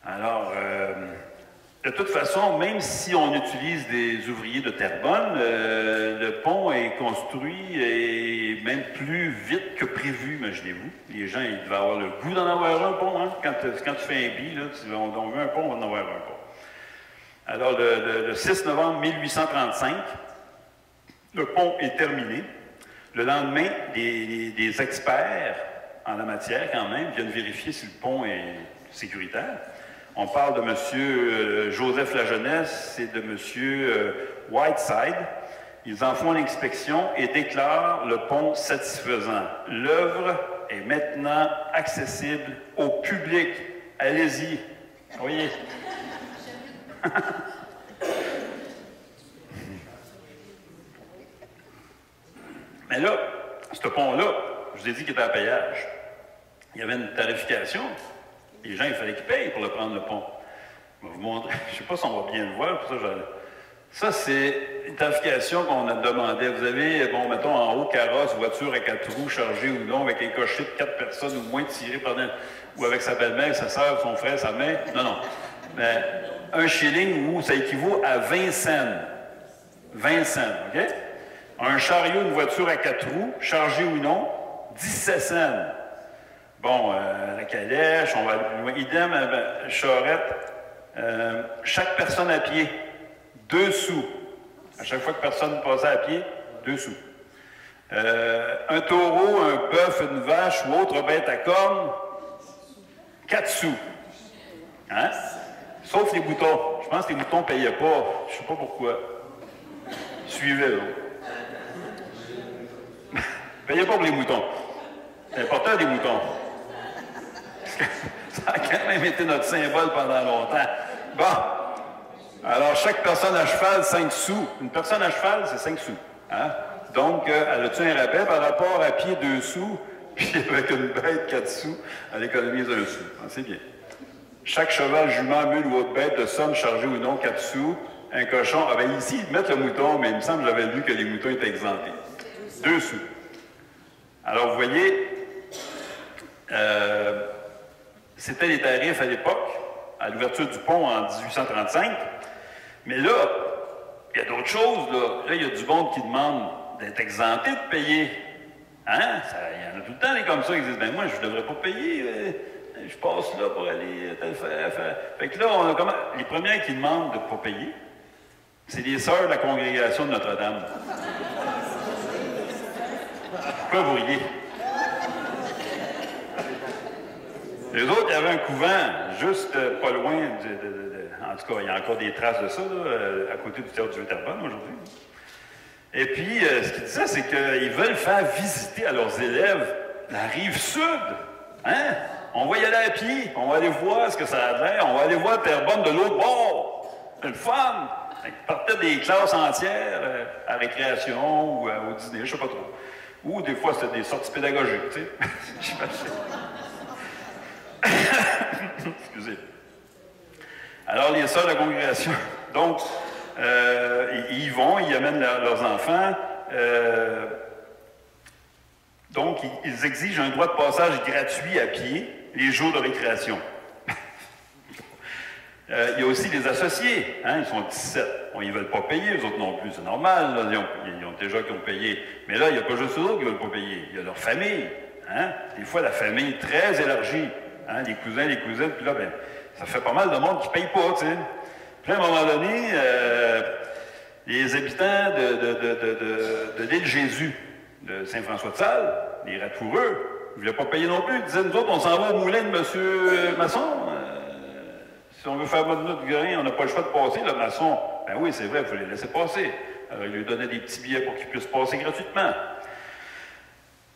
Alors, de toute façon, même si on utilise des ouvriers de Terrebonne, le pont est construit et même plus vite que prévu, imaginez-vous. Les gens, ils devaient avoir le goût d'en avoir un pont. Hein? Quand tu fais un bi, là, on veut un pont, on va en avoir un pont. Alors, le 6 novembre 1835, le pont est terminé. Le lendemain, des experts en la matière, quand même, viennent vérifier si le pont est sécuritaire. On parle de M. Joseph Lajeunesse et de M. Whiteside. Ils en font l'inspection et déclarent le pont satisfaisant. L'œuvre est maintenant accessible au public. Allez-y. Voyez. Mais là, ce pont-là, je vous ai dit qu'il était à péage. Il y avait une tarification. Les gens, il fallait qu'ils payent pour le prendre, le pont. Je vais vous montrer. Je ne sais pas si on va bien le voir. Pour ça, c'est une tarification qu'on a demandé. Vous avez, bon, mettons, en haut, carrosse, voiture à 4 roues, chargée ou non, avec un cocher de 4 personnes ou moins tiré par ou avec sa belle-mère, sa soeur, son frère, sa mère. Non. Mais un shilling, où ça équivaut à 20 cents. 20 cents, OK? Un chariot, une voiture à 4 roues, chargée ou non, 17 cents. Bon, la calèche, on va... Idem, charrette, chaque personne à pied, 2 sous. À chaque fois que personne passait à pied, 2 sous. Un taureau, un bœuf, une vache ou autre bête à cornes, 4 sous. Hein? Sauf les moutons. Je pense que les moutons ne payaient pas. Je ne sais pas pourquoi. Suivez, là. Payez pas pour les moutons. C'est important, les moutons. Ça a quand même été notre symbole pendant longtemps. Bon. Alors, chaque personne à cheval, 5 sous. Une personne à cheval, c'est 5 sous. Hein? Donc, elle a-tu un rabais par rapport à pied 2 sous, puis avec une bête 4 sous, elle économise 1 sou. Ah, c'est bien. Chaque cheval, jument, mule ou autre bête de somme chargée ou non 4 sous. Un cochon. Ah bien, ici, ils mettent le mouton, mais il me semble que j'avais lu que les moutons étaient exemptés. 2 sous. Alors, vous voyez, c'était les tarifs à l'époque, à l'ouverture du pont en 1835. Mais là, il y a d'autres choses. Là, il y a du monde qui demande d'être exempté de payer. Hein? Il y en a tout le temps des comme ça qui disent, ben moi, je ne devrais pas payer. Je passe là pour aller faire. Fait que là, on a comment... Les premiers qui demandent de ne pas payer, c'est les sœurs de la congrégation de Notre-Dame. Pourquoi vous riez? Les autres, il y avait un couvent juste pas loin, en tout cas, il y a encore des traces de ça, là, à côté du théâtre du Terrebonne aujourd'hui. Et puis, ce qu'ils disaient, c'est qu'ils veulent faire visiter à leurs élèves la rive sud. Hein? On va y aller à pied, on va aller voir ce que ça a l'air, on va aller voir Terrebonne de l'autre bord. C'est le fun! Ils partaient des classes entières à récréation ou au dîner, je ne sais pas trop. Ou des fois, c'était des sorties pédagogiques, tu sais. Excusez. Alors, les sœurs de la congrégation, donc, ils y vont, ils amènent leurs enfants. Donc, ils exigent un droit de passage gratuit à pied les jours de récréation. Il y a aussi les associés, hein, ils sont 17. Bon, ils ne veulent pas payer, eux autres non plus, c'est normal, là, ils ont déjà qui ont payé. Mais là, il n'y a pas juste eux autres qui ne veulent pas payer, il y a leur famille. Hein? Des fois, la famille très élargie, hein, les cousins, les cousines, puis là, ben, ça fait pas mal de monde qui ne paye pas, tu sais. Puis à un moment donné, les habitants de l'île Jésus, de Saint-François-de-Sales, les Ratoureux, ils ne voulaient pas payer non plus. Ils disaient, nous autres, on s'en va au moulin de M. Masson. Si on veut faire notre grain, on n'a pas le choix de passer. Le maçon, ben oui, c'est vrai, il faut les laisser passer. Alors, il lui donnait des petits billets pour qu'ils puissent passer gratuitement.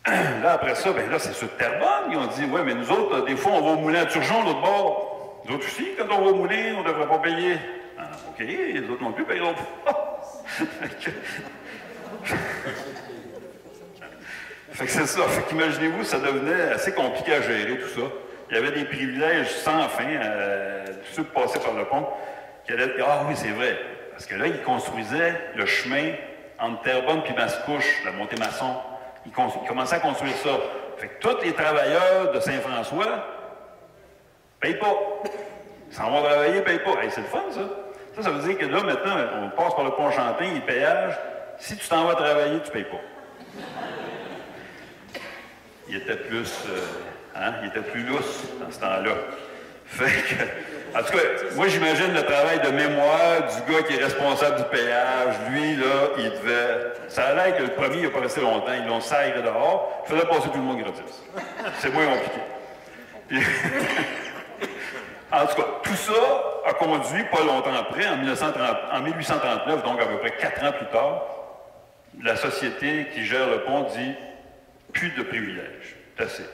Là, après ça, ben là, c'est sur Terrebonne. Ils ont dit, ouais, mais nous autres, des fois, on va au moulin à Turgeon, l'autre bord. Nous autres aussi, quand on va au moulin, on ne devrait pas payer. Ah, OK, les autres non plus payeront pas. Fait que c'est ça. Fait qu'imaginez-vous, ça devenait assez compliqué à gérer tout ça. Il y avait des privilèges sans fin, tous ceux qui passaient par le pont, qui allaient dire « Ah oui, c'est vrai ». Parce que là, ils construisaient le chemin entre Terrebonne puis Mascouche, la montée maçon. Ils commençaient à construire ça. Fait que tous les travailleurs de Saint-François ne payent pas. Ils s'en vont travailler, ils ne payent pas. Hey, c'est le fun, ça. Ça veut dire que là, maintenant, on passe par le pont Champlain, les péages. Si tu t'en vas travailler, tu ne payes pas. Il était plus, il était plus lousse dans ce temps-là. Fait que, en tout cas, moi, j'imagine le travail de mémoire du gars qui est responsable du péage. Lui, là, il devait... Ça a l'air que le premier, il n'a pas resté longtemps. Ils l'ont serré dehors. Il faisait passer tout le monde gratis. C'est moins compliqué. Puis, en tout cas, tout ça a conduit, pas longtemps après, en 1839, donc à peu près 4 ans plus tard, la société qui gère le pont dit « plus de privilèges, c'est assez.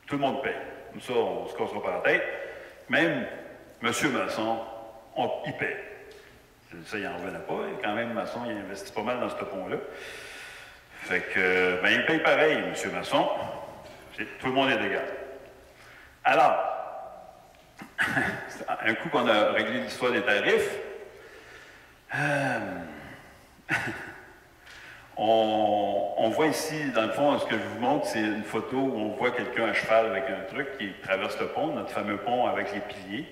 Tout le monde paye. Comme ça, on ne se cassera pas la tête. Même M. Masson, il paye. » Ça, il n'en revenait pas. Et quand même, Masson, il investit pas mal dans ce pont-là. Fait que, ben, il paye pareil, M. Masson. Tout le monde est égal. Alors, un coup qu'on a réglé l'histoire des tarifs, on voit ici, dans le fond, ce que je vous montre, c'est une photo où on voit quelqu'un à cheval avec un truc qui traverse le pont, notre fameux pont avec les piliers.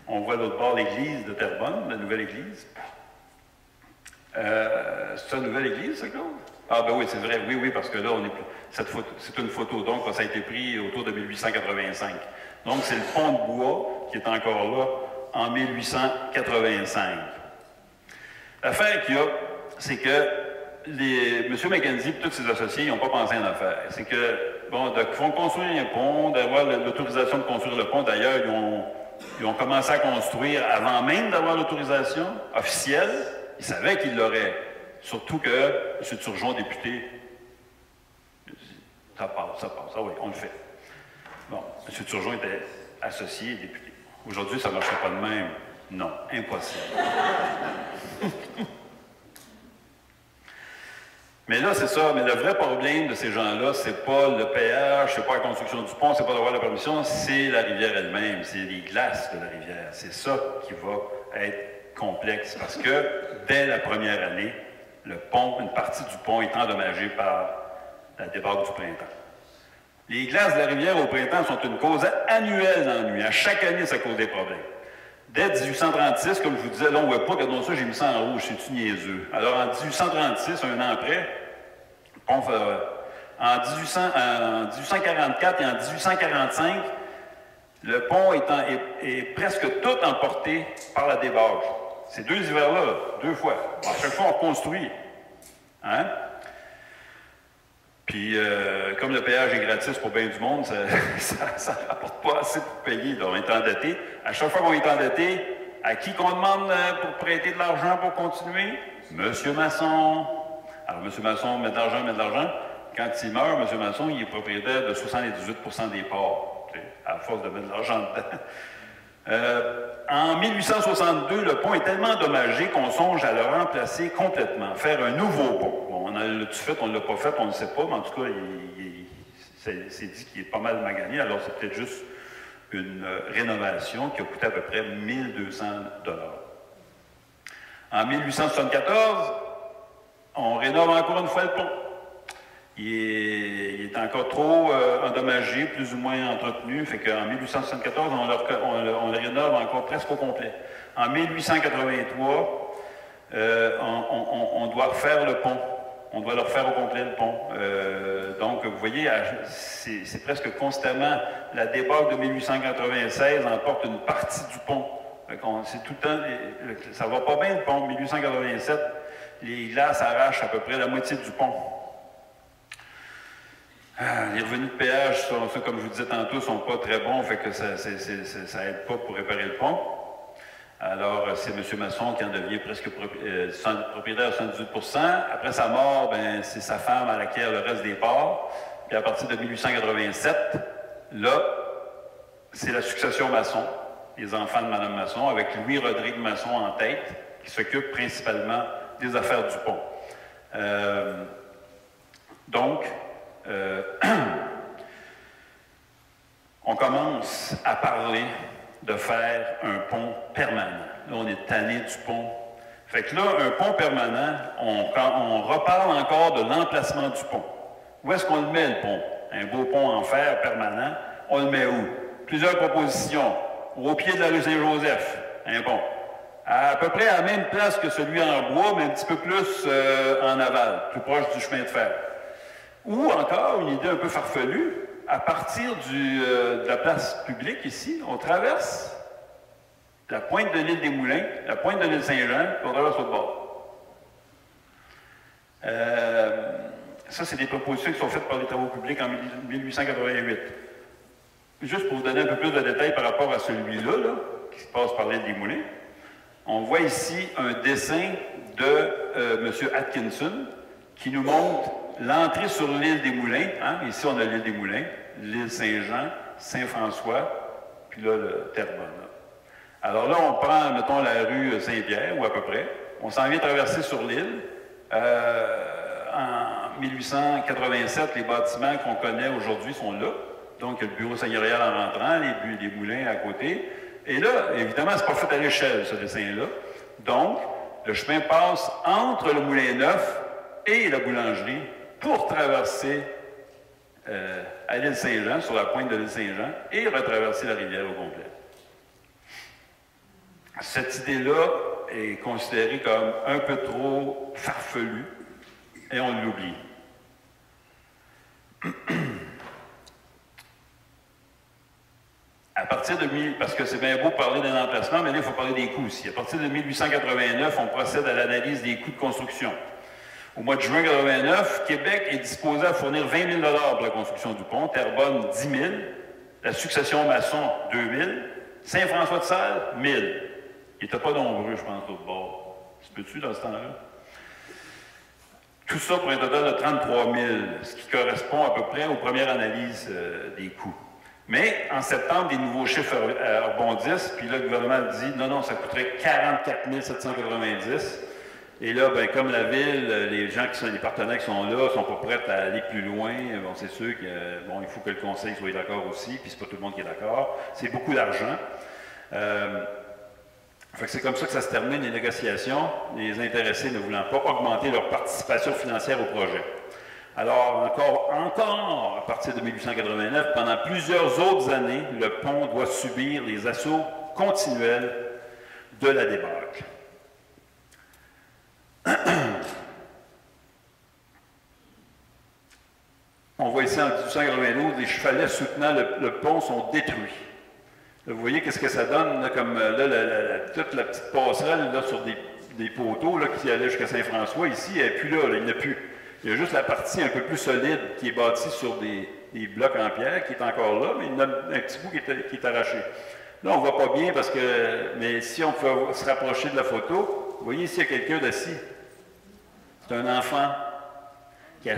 On voit de l'autre bord l'église de Terrebonne, la nouvelle église. C'est une nouvelle église, ça, Claude? Ah ben oui, c'est vrai, oui, parce que là, c'est une photo, donc ça a été pris autour de 1885. Donc, c'est le pont de bois qui est encore là en 1885. L'affaire qu'il y a, c'est que M. Mackenzie et tous ses associés, ils n'ont pas pensé à une affaire. C'est que, bon, ils vont construire un pont, d'avoir l'autorisation de construire le pont. D'ailleurs, ils ont commencé à construire avant même d'avoir l'autorisation officielle. Ils savaient qu'ils l'auraient. Surtout que M. Turgeon, député, ça passe. Ah oui, on le fait. Bon, M. Turgeon était associé et député. Aujourd'hui, ça ne marcherait pas de même. Non, impossible. Mais là, c'est ça. Mais le vrai problème de ces gens-là, c'est pas le péage, c'est pas la construction du pont, c'est pas d'avoir la permission, c'est la rivière elle-même, c'est les glaces de la rivière. C'est ça qui va être complexe parce que dès la première année, le pont, une partie du pont est endommagée par la débâcle du printemps. Les glaces de la rivière au printemps sont une cause annuelle d'ennui. À chaque année, ça cause des problèmes. Dès 1836, comme je vous disais, là, on ne voit pas, regardons ça, j'ai mis ça en rouge, c'est-tu niaiseux? Alors, en 1836, un an après, en 1844 et en 1845, le pont est presque tout emporté par la débâcle. Ces 2 hivers-là, 2 fois. À chaque fois, on construit. Hein? Puis, comme le péage est gratis pour bien du monde, ça ne rapporte pas assez pour payer. Là, on est endetté. À chaque fois qu'on est endetté, à qui qu'on demande pour prêter de l'argent pour continuer? Monsieur Masson. Alors, M. Masson met de l'argent. Quand il meurt, M. Masson, il est propriétaire de 78% des parts, à force de mettre de l'argent dedans. En 1862, le pont est tellement endommagé qu'on songe à le remplacer complètement, faire un nouveau pont. Bon, l'a-tu fait, on ne l'a pas fait, on ne sait pas, mais en tout cas, c'est dit qu'il est pas mal magané, alors c'est peut-être juste une rénovation qui a coûté à peu près 1 200 $. En 1874, on rénove encore une fois le pont. Il est encore trop endommagé, plus ou moins entretenu, fait qu'en 1874, on le rénove encore presque au complet. En 1883, on doit refaire le pont. On doit le refaire au complet, le pont. Donc, vous voyez, c'est presque constamment la débâcle de 1896 emporte une partie du pont. C'est tout le temps, ça va pas bien le pont. 1887, les glaces arrachent à peu près la moitié du pont. Les revenus de péage, comme je vous disais tantôt, sont pas très bons, fait que ça aide pas pour réparer le pont. Alors, c'est M. Masson qui en devient presque propriétaire à 78%. Après sa mort, ben, c'est sa femme à laquelle le reste des parts. Puis à partir de 1887, là, c'est la succession Masson, les enfants de Mme Masson, avec Louis-Rodrigue Masson en tête, qui s'occupe principalement des affaires du pont. Donc, on commence à parler de faire un pont permanent. Là, on est tanné du pont. Fait que là, un pont permanent, on reparle encore de l'emplacement du pont. Où est-ce qu'on le met, le pont? Un beau pont en fer permanent, on le met où? Plusieurs propositions. Au pied de la rue Saint-Joseph, un pont. À peu près à la même place que celui en bois, mais un petit peu plus en aval, plus proche du chemin de fer. Ou encore, une idée un peu farfelue, à partir de la place publique ici, on traverse la pointe de l'île des Moulins, la pointe de l'île Saint-Jean, puis on traverse l'autre bord. Ça, c'est des propositions qui sont faites par les travaux publics en 1888. Juste pour vous donner un peu plus de détails par rapport à celui-là, qui se passe par l'île des Moulins, on voit ici un dessin de M. Atkinson qui nous montre l'entrée sur l'île des Moulins. Hein? Ici, on a l'île des Moulins, l'île Saint-Jean, Saint-François, puis là, le Terrebonne. Alors là, on prend, mettons, la rue Saint-Pierre, ou à peu près. On s'en vient traverser sur l'île. En 1887, les bâtiments qu'on connaît aujourd'hui sont là. Donc, il y a le bureau seigneurial en rentrant, les moulins à côté. Et là, évidemment, c'est pas fait à l'échelle, ce dessin-là. Donc, le chemin passe entre le moulin neuf et la boulangerie pour traverser à l'île Saint-Jean, sur la pointe de l'île Saint-Jean, et retraverser la rivière au complet. Cette idée-là est considérée comme un peu trop farfelue, et on l'oublie. À partir de parce que c'est bien beau parler d'un emplacement, mais là, il faut parler des coûts aussi. À partir de 1889, on procède à l'analyse des coûts de construction. Au mois de juin 89, Québec est disposé à fournir 20 000 pour la construction du pont, Terrebonne 10 000, la succession Masson 2 000, Saint-François-de-Sales 1 000. Il n'était pas nombreux, je pense, l'autre bord. Se peut-tu dans ce temps-là? Tout ça pour un total de 33 000, ce qui correspond à peu près aux premières analyses des coûts. Mais en septembre, des nouveaux chiffres rebondissent, puis là, le gouvernement dit non, ça coûterait 44 790. Et là, ben, comme la ville, les gens qui sont les partenaires qui sont là ne sont pas prêts à aller plus loin. Bon, c'est sûr que bon, il faut que le conseil soit d'accord aussi, puis c'est pas tout le monde qui est d'accord. C'est beaucoup d'argent. C'est comme ça que ça se termine, les négociations, les intéressés ne voulant pas augmenter leur participation financière au projet. Alors, encore, à partir de 1889, pendant plusieurs autres années, le pont doit subir les assauts continuels de la débâcle. On voit ici en 1892, les chevalets soutenant le pont sont détruits. Là, vous voyez qu'est-ce que ça donne, là, comme toute la petite passerelle là, sur des poteaux là, qui allaient jusqu'à Saint-François. Ici, elle n'est plus là, il n'y en a plus. Il y a juste la partie un peu plus solide qui est bâtie sur des blocs en pierre, qui est encore là, mais il y en a un petit bout qui est arraché. Là, on ne voit pas bien parce que, mais si on peut se rapprocher de la photo, vous voyez ici, il y a quelqu'un d'assis. C'est un enfant qui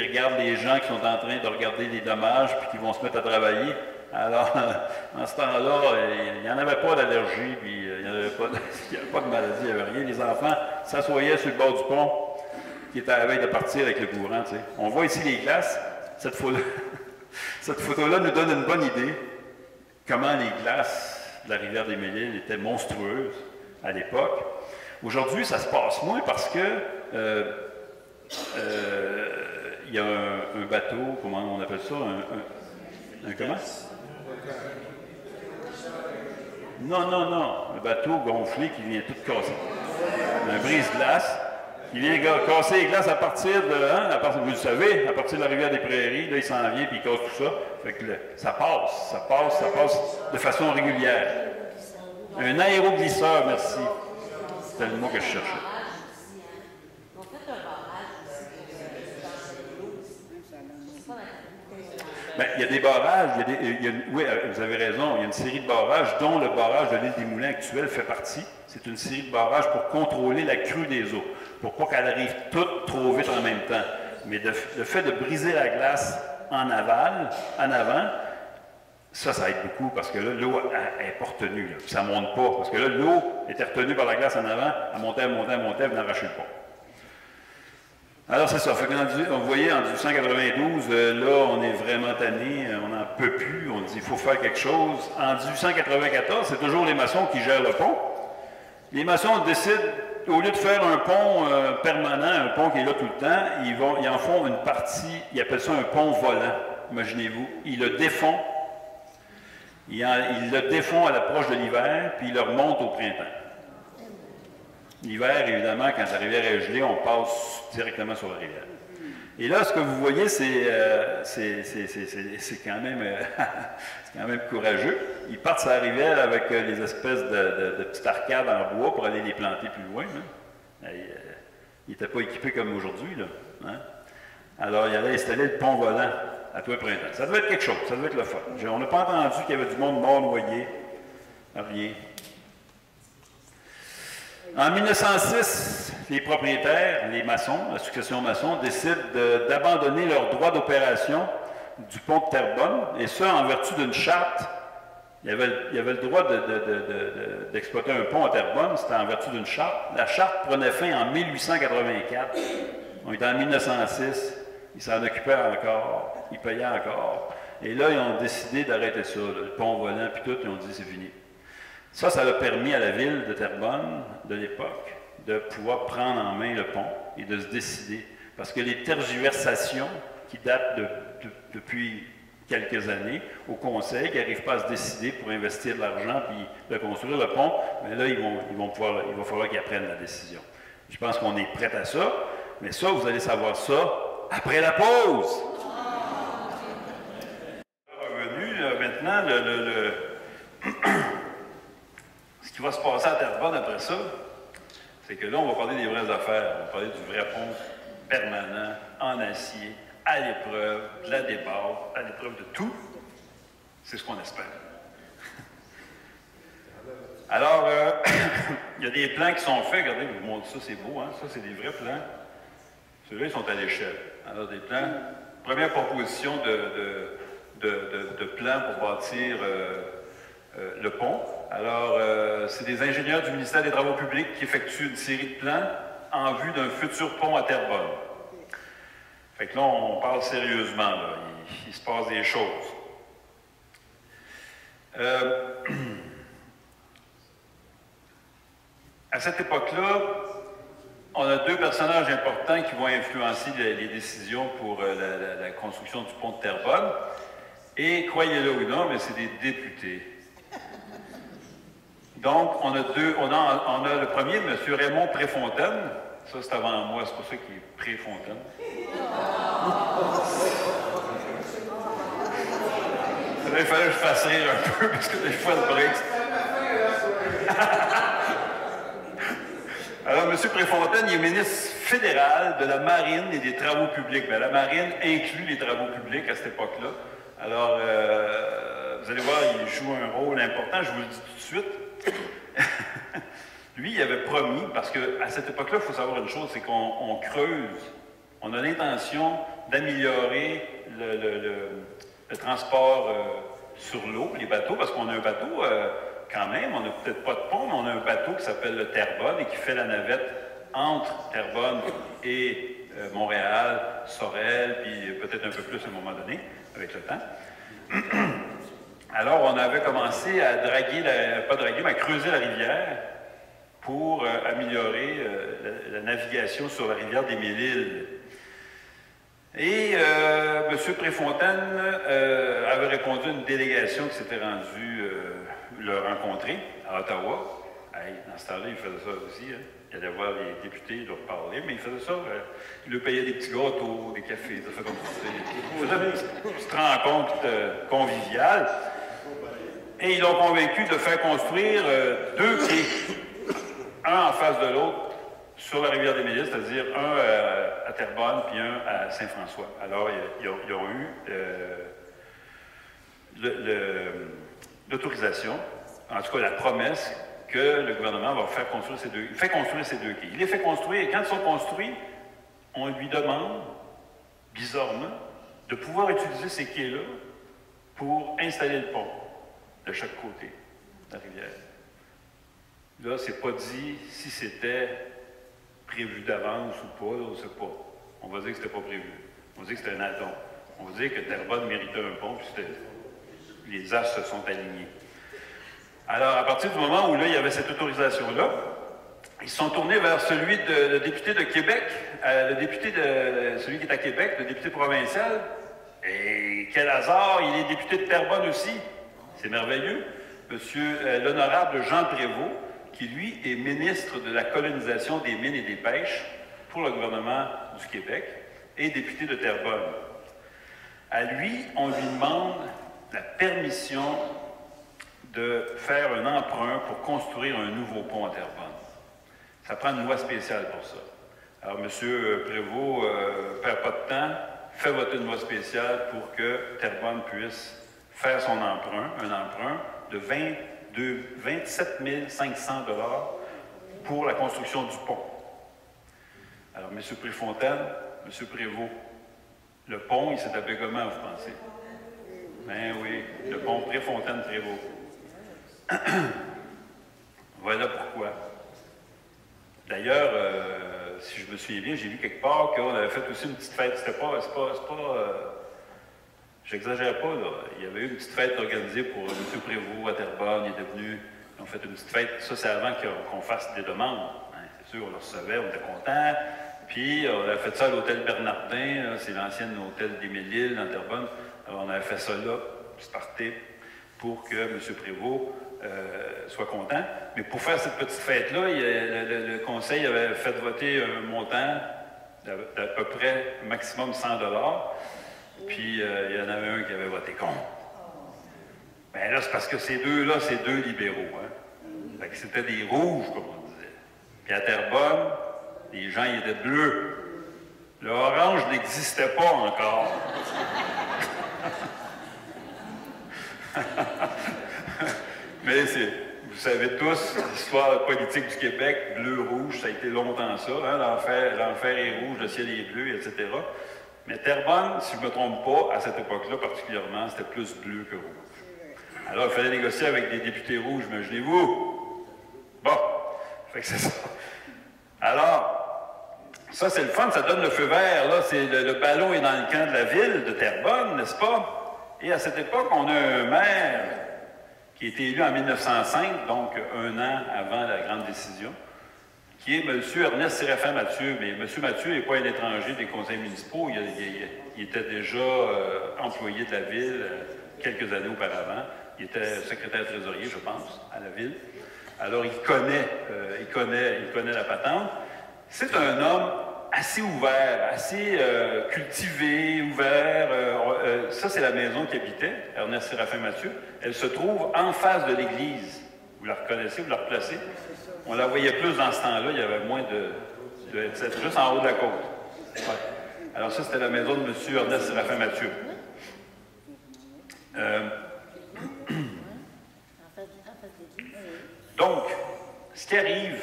regarde les gens qui sont en train de regarder les dommages puis qui vont se mettre à travailler. Alors, en ce temps-là, il n'y en avait pas d'allergie, puis il n'y avait pas de maladie, il n'y avait rien. Les enfants s'assoyaient sur le bord du pont, qui était à la veille de partir avec le courant. Tu sais. On voit ici les glaces. Cette photo-là nous donne une bonne idée comment les glaces de la rivière des Mille-Îles étaient monstrueuses à l'époque. Aujourd'hui, ça se passe moins parce que il y a un bateau, comment on appelle ça? Un comment? Non, un bateau gonflé qui vient tout casser. Un brise-glace qui vient casser les glaces à partir de, vous le savez, à partir de la rivière des Prairies, là, il s'en vient puis il casse tout ça. Fait que ça passe de façon régulière. Un aéroglisseur, merci. C'était le mot que je cherchais. Bien, il y a des barrages, oui, vous avez raison, il y a une série de barrages dont le barrage de l'île des Moulins actuel fait partie. C'est une série de barrages pour contrôler la crue des eaux, pour pas qu'elle arrive toute trop vite en même temps. Mais le fait de briser la glace en avant, ça aide beaucoup parce que là, l'eau n'est pas retenue, là, ça ne monte pas. Parce que là, l'eau était retenue par la glace en avant, elle montait, elle venait arracher le pont. Alors, c'est ça. Vous voyez, en 1892, là, on est vraiment tanné, on n'en peut plus, on dit il faut faire quelque chose. En 1894, c'est toujours les maçons qui gèrent le pont. Les maçons décident, au lieu de faire un pont permanent, un pont qui est là tout le temps, ils en font une partie, ils appellent ça un pont volant, imaginez-vous. Ils le défont, ils le défont à l'approche de l'hiver, puis ils le remontent au printemps. L'hiver, évidemment, quand la rivière est gelée, on passe directement sur la rivière. Et là, ce que vous voyez, c'est quand même courageux. Ils partent sur la rivière avec les espèces de petites arcades en bois pour aller les planter plus loin. Hein. Ils n'étaient pas équipés comme aujourd'hui, là. Hein. Alors, ils allaient installer le pont volant à tout le printemps. Ça devait être quelque chose, ça devait être le fun. On n'a pas entendu qu'il y avait du monde mort noyé. Rien. En 1906, les propriétaires, les maçons, la succession maçon, décident d'abandonner leur droit d'opération du pont de Terrebonne, et ça en vertu d'une charte. Il y avait le droit d'exploiter un pont à Terrebonne, c'était en vertu d'une charte. La charte prenait fin en 1884. On était en 1906, ils s'en occupaient encore, ils payaient encore. Et là, ils ont décidé d'arrêter ça, le pont volant, puis tout, ils ont dit c'est fini. Ça a permis à la ville de Terrebonne, de l'époque, de pouvoir prendre en main le pont et de se décider. Parce que les tergiversations qui datent depuis quelques années au Conseil, qui n'arrivent pas à se décider pour investir de l'argent puis de construire le pont, mais là, il va falloir qu'ils apprennent la décision. Je pense qu'on est prêt à ça, mais ça, vous allez savoir ça après la pause. Revenu, maintenant, ce qui va se passer à Terrebonne après ça, c'est que là, on va parler des vraies affaires. On va parler du vrai pont permanent, en acier, à l'épreuve, de la débâcle, à l'épreuve de tout. C'est ce qu'on espère. Alors, il y a des plans qui sont faits. Regardez, je vous montre ça, c'est beau, hein? Ça, c'est des vrais plans. Ceux-là, ils sont à l'échelle. Alors, des plans. Première proposition de plan pour bâtir le pont. Alors, c'est des ingénieurs du ministère des Travaux publics qui effectuent une série de plans en vue d'un futur pont à Terrebonne. Fait que là, on parle sérieusement, là. Il se passe des choses. À cette époque-là, on a deux personnages importants qui vont influencer les décisions pour la construction du pont de Terrebonne. Et, croyez-le ou non, mais c'est des députés. Donc, on a le premier, M. Raymond Préfontaine. Ça, c'est avant moi, c'est pour ça qu'il est Préfontaine. Il fallait que je fasse rire un peu, parce que des fois, le break. Alors, M. Préfontaine, il est ministre fédéral de la Marine et des Travaux publics. Bien, la Marine inclut les travaux publics à cette époque-là. Alors, vous allez voir, il joue un rôle important, je vous le dis tout de suite. Lui, il avait promis, parce qu'à cette époque-là, il faut savoir une chose, c'est qu'on creuse. On a l'intention d'améliorer le transport sur l'eau, les bateaux, parce qu'on a un bateau, quand même, on n'a peut-être pas de pont, mais on a un bateau qui s'appelle le Terrebonne et qui fait la navette entre Terrebonne et Montréal, Sorel, puis peut-être un peu plus à un moment donné, avec le temps. Alors, on avait commencé à à creuser la rivière pour améliorer la navigation sur la rivière des Mille-Îles. Et M. Préfontaine avait répondu à une délégation qui s'était rendue le rencontrer à Ottawa. Hey, dans ce temps-là, il faisait ça aussi. Hein. Il allait voir les députés, leur parler, mais il faisait ça. Il leur payait des petits gâteaux, des cafés, des affaires comme ça. Il faisait une petite rencontre conviviale. Et ils l'ont convaincu de faire construire deux quais, un en face de l'autre, sur la rivière des Mille-Îles, c'est-à-dire un à Terrebonne puis un à Saint-François. Alors, ils ont eu l'autorisation, en tout cas la promesse, que le gouvernement va faire construire ces deux. Il fait construire ces deux quais. Il les fait construire, et quand ils sont construits, on lui demande, bizarrement, de pouvoir utiliser ces quais-là pour installer le pont de chaque côté de la rivière. Là, c'est pas dit si c'était prévu d'avance ou pas, là, on ne sait pas. On va dire que c'était pas prévu. On va dire que c'était un addon. On va dire que Terrebonne méritait un pont, puis les astres se sont alignés. Alors, à partir du moment où là, il y avait cette autorisation-là, ils se sont tournés vers celui le député de Québec, celui qui est à Québec, le député provincial. Et quel hasard, il est député de Terrebonne aussi. C'est merveilleux. Monsieur l'honorable Jean Prévost, qui lui est ministre de la colonisation des mines et des pêches pour le gouvernement du Québec et député de Terrebonne. À lui, on lui demande la permission de faire un emprunt pour construire un nouveau pont à Terrebonne. Ça prend une loi spéciale pour ça. Alors, M. Prévost ne perd pas de temps, fait voter une loi spéciale pour que Terrebonne puisse faire son emprunt, un emprunt de 27 500 $ pour la construction du pont. Alors, M. Préfontaine, M. Prévost, le pont, il s'est appelé comment, vous pensez? Ben oui, le pont Préfontaine-Prévost. Voilà pourquoi. D'ailleurs, si je me souviens bien, j'ai vu quelque part qu'on avait fait aussi une petite fête. J'exagère pas, là. Il y avait eu une petite fête organisée pour M. Prévost à Terrebonne. Il était venu, ils ont fait une petite fête. Ça, c'est avant qu'on fasse des demandes. Hein, c'est sûr, on le recevait, on était contents. Puis, on a fait ça à l'hôtel Bernardin. C'est l'ancien hôtel des Mille-Îles, dans Terrebonne. Alors, on avait fait ça là, puis parti pour que M. Prévost soit content. Mais pour faire cette petite fête-là, le conseil avait fait voter un montant d'à peu près maximum 100 $. Puis il y en avait un qui avait voté contre. Bien là, c'est parce que ces deux-là, c'est deux libéraux. Hein? Fait que c'était des rouges, comme on disait. Puis à Terrebonne, les gens ils étaient bleus. Le orange n'existait pas encore. Mais vous savez tous, l'histoire politique du Québec, bleu-rouge, ça a été longtemps ça. Hein? L'enfer est rouge, le ciel est bleu, etc. Mais Terrebonne, si je ne me trompe pas, à cette époque-là particulièrement, c'était plus bleu que rouge. Alors, il fallait négocier avec des députés rouges, imaginez-vous. Bon, fait que c'est ça. Alors, ça c'est le fun, ça donne le feu vert, là. Le ballon est dans le camp de la ville de Terrebonne, n'est-ce pas? Et à cette époque, on a un maire qui a été élu en 1905, donc un an avant la grande décision, qui est M. Ernest Séraphin Mathieu. Mais M. Mathieu n'est pas un étranger des conseils municipaux. Il était déjà employé de la ville quelques années auparavant. Il était secrétaire trésorier, je pense, à la ville. Alors, il connaît la patente. C'est un homme assez ouvert, assez cultivé, ouvert. Ça, c'est la maison qu'il habitait, Ernest Séraphin Mathieu. Elle se trouve en face de l'église. Vous la reconnaissez, vous la replacez? On la voyait plus dans ce temps-là, il y avait moins de juste en haut de la côte. Ouais. Alors ça, c'était la maison de M. Ernest Séraphin Mathieu. Donc, ce qui arrive,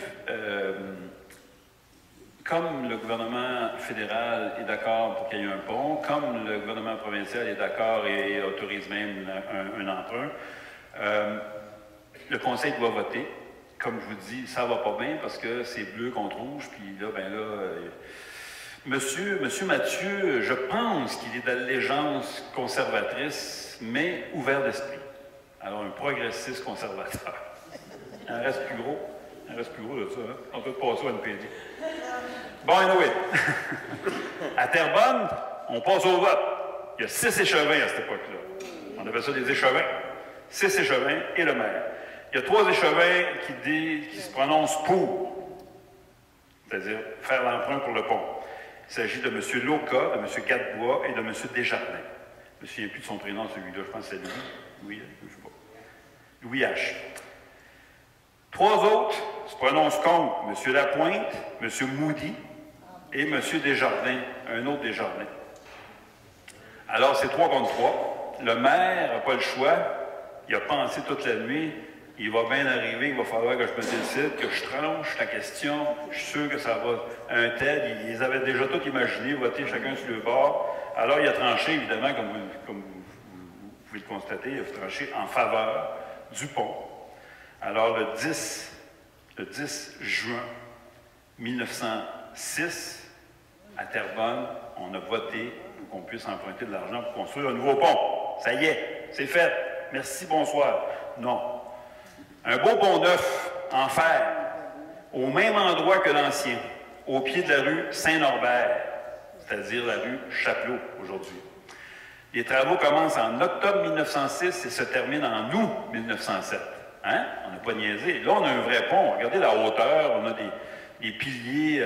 comme le gouvernement fédéral est d'accord pour qu'il y ait un pont, comme le gouvernement provincial est d'accord et autorise même un emprunt, le conseil doit voter. Comme je vous dis, ça va pas bien parce que c'est bleu contre rouge, puis là, Monsieur Mathieu, je pense qu'il est d'allégeance conservatrice, mais ouvert d'esprit. Alors, un progressiste conservateur. Il en reste plus gros. Il en reste plus gros de ça, hein? On peut passer au NPD. Bon, anyway. À Terrebonne, on passe au vote. Il y a 6 échevins à cette époque-là. On appelle ça des échevins. 6 échevins et le maire. Il y a 3 échevins qui se prononcent pour, c'est-à-dire faire l'emprunt pour le pont. Il s'agit de M. Loca, de M. Gadebois et de M. Desjardins. Je ne me souviens plus de son prénom, celui-là, je pense que c'est Louis, je ne sais pas. Louis H. 3 autres se prononcent contre M. Lapointe, M. Moody et M. Desjardins, un autre Desjardins. Alors, c'est 3 contre 3. Le maire n'a pas le choix. Il a pensé toute la nuit. Il va bien arriver, il va falloir que je me décide, que je tranche la question. Je suis sûr que ça va. Un tel, ils avaient déjà tout imaginé, voter chacun sur le bord. Alors, il a tranché, évidemment, comme vous pouvez le constater, il a tranché en faveur du pont. Alors, le 10 juin 1906, à Terrebonne, on a voté pour qu'on puisse emprunter de l'argent pour construire un nouveau pont. Ça y est, c'est fait. Merci, bonsoir. Non. Un beau pont neuf, en fer, au même endroit que l'ancien, au pied de la rue Saint-Norbert, c'est-à-dire la rue Chapelot aujourd'hui. Les travaux commencent en octobre 1906 et se terminent en août 1907. Hein? On n'a pas niaisé. Là, on a un vrai pont. Regardez la hauteur, on a des piliers.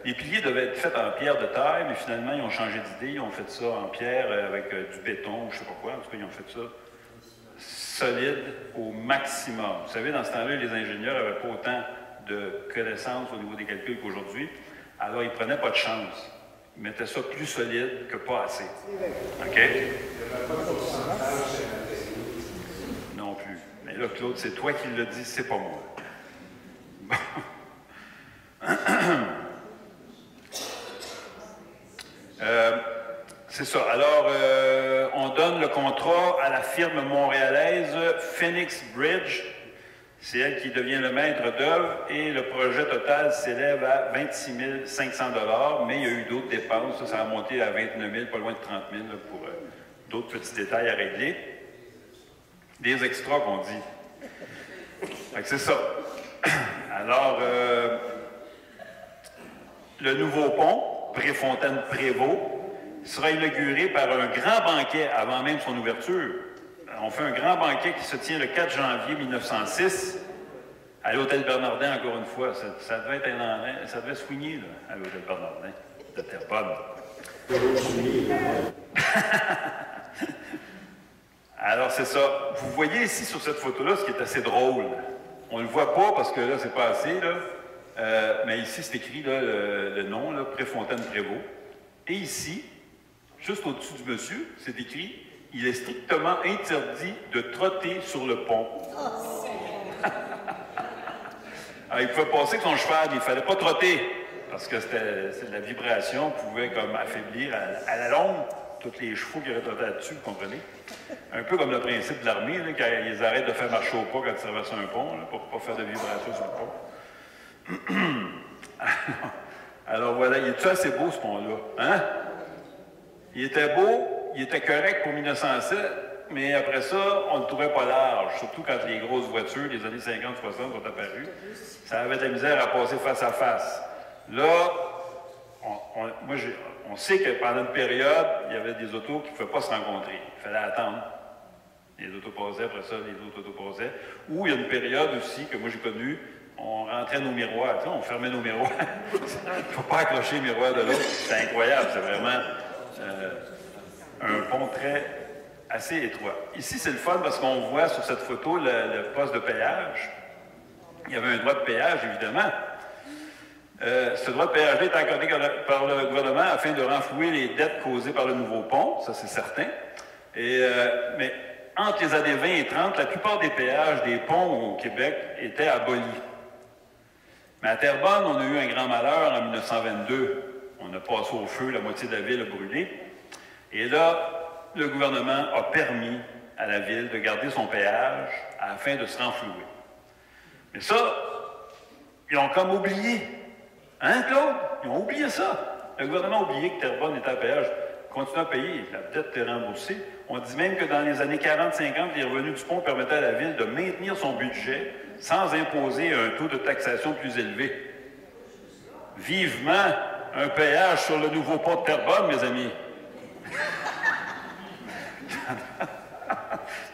Les piliers devaient être faits en pierre de taille, mais finalement, ils ont changé d'idée. Ils ont fait ça en pierre avec du béton, ou je ne sais pas quoi. En tout cas, ils ont fait ça solide au maximum. Vous savez, dans ce temps-là, les ingénieurs n'avaient pas autant de connaissances au niveau des calculs qu'aujourd'hui. Alors, ils ne prenaient pas de chance. Ils mettaient ça plus solide que pas assez. OK? Non plus. Mais là, Claude, c'est toi qui le dis, c'est pas moi. Bon. C'est ça. Alors, on donne le contrat à la firme montréalaise Phoenix Bridge. C'est elle qui devient le maître d'œuvre et le projet total s'élève à 26 500 $, mais il y a eu d'autres dépenses. Ça a monté à 29 000, pas loin de 30 000 là, pour d'autres petits détails à régler. Des extras qu'on dit. Fait que c'est ça. Alors, le nouveau pont, Préfontaine-Prévost, sera inauguré par un grand banquet avant même son ouverture. On fait un grand banquet qui se tient le 4 janvier 1906 à l'Hôtel Bernardin, encore une fois. Ça devait être ça devait soigner là, à l'Hôtel Bernardin de Terrebonne. Alors, c'est ça. Vous voyez ici sur cette photo-là ce qui est assez drôle. On ne le voit pas parce que là, c'est pas assez, là. Mais ici, c'est écrit là, le nom, là, Préfontaine-Prévost. Et ici, juste au-dessus du monsieur, c'est écrit « Il est strictement interdit de trotter sur le pont. » Alors, il pouvait passer avec son cheval, mais il ne fallait pas trotter, parce que la vibration pouvait comme affaiblir à la longue tous les chevaux qui auraient trotté là-dessus, vous comprenez? Un peu comme le principe de l'armée, quand ils arrêtent de faire marcher au pas quand ils traversent un pont, là, pour ne pas faire de vibration sur le pont. Alors voilà, il est tout assez beau ce pont-là. Hein? Il était beau, il était correct pour 1907, mais après ça, on ne le trouvait pas large, surtout quand les grosses voitures des années 50-60 sont apparues. Ça avait de la misère à passer face à face. Là, on sait que pendant une période, il y avait des autos qui ne pouvaient pas se rencontrer. Il fallait attendre. Les autos passaient, après ça, les autres autos passaient. Ou il y a une période aussi que moi j'ai connue, on rentrait nos miroirs, tu sais, on fermait nos miroirs. Il ne faut pas accrocher les miroirs de l'autre. C'est incroyable, c'est vraiment un pont assez étroit. Ici, c'est le fun parce qu'on voit sur cette photo le poste de péage. Il y avait un droit de péage, évidemment. Ce droit de péage-là est accordé par le gouvernement afin de renflouer les dettes causées par le nouveau pont, ça c'est certain. Mais entre les années 20 et 30, la plupart des péages des ponts au Québec étaient abolis. Mais à Terrebonne, on a eu un grand malheur en 1922. On a passé au feu, la moitié de la ville a brûlé. Et là, le gouvernement a permis à la ville de garder son péage afin de se renflouer. Mais ça, ils ont comme oublié. Hein, Claude? Ils ont oublié ça. Le gouvernement a oublié que Terrebonne était à péage. Continue à payer, la dette est remboursée. On dit même que dans les années 40-50, les revenus du pont permettaient à la ville de maintenir son budget sans imposer un taux de taxation plus élevé. Vivement un péage sur le nouveau pont de Terrebonne, mes amis.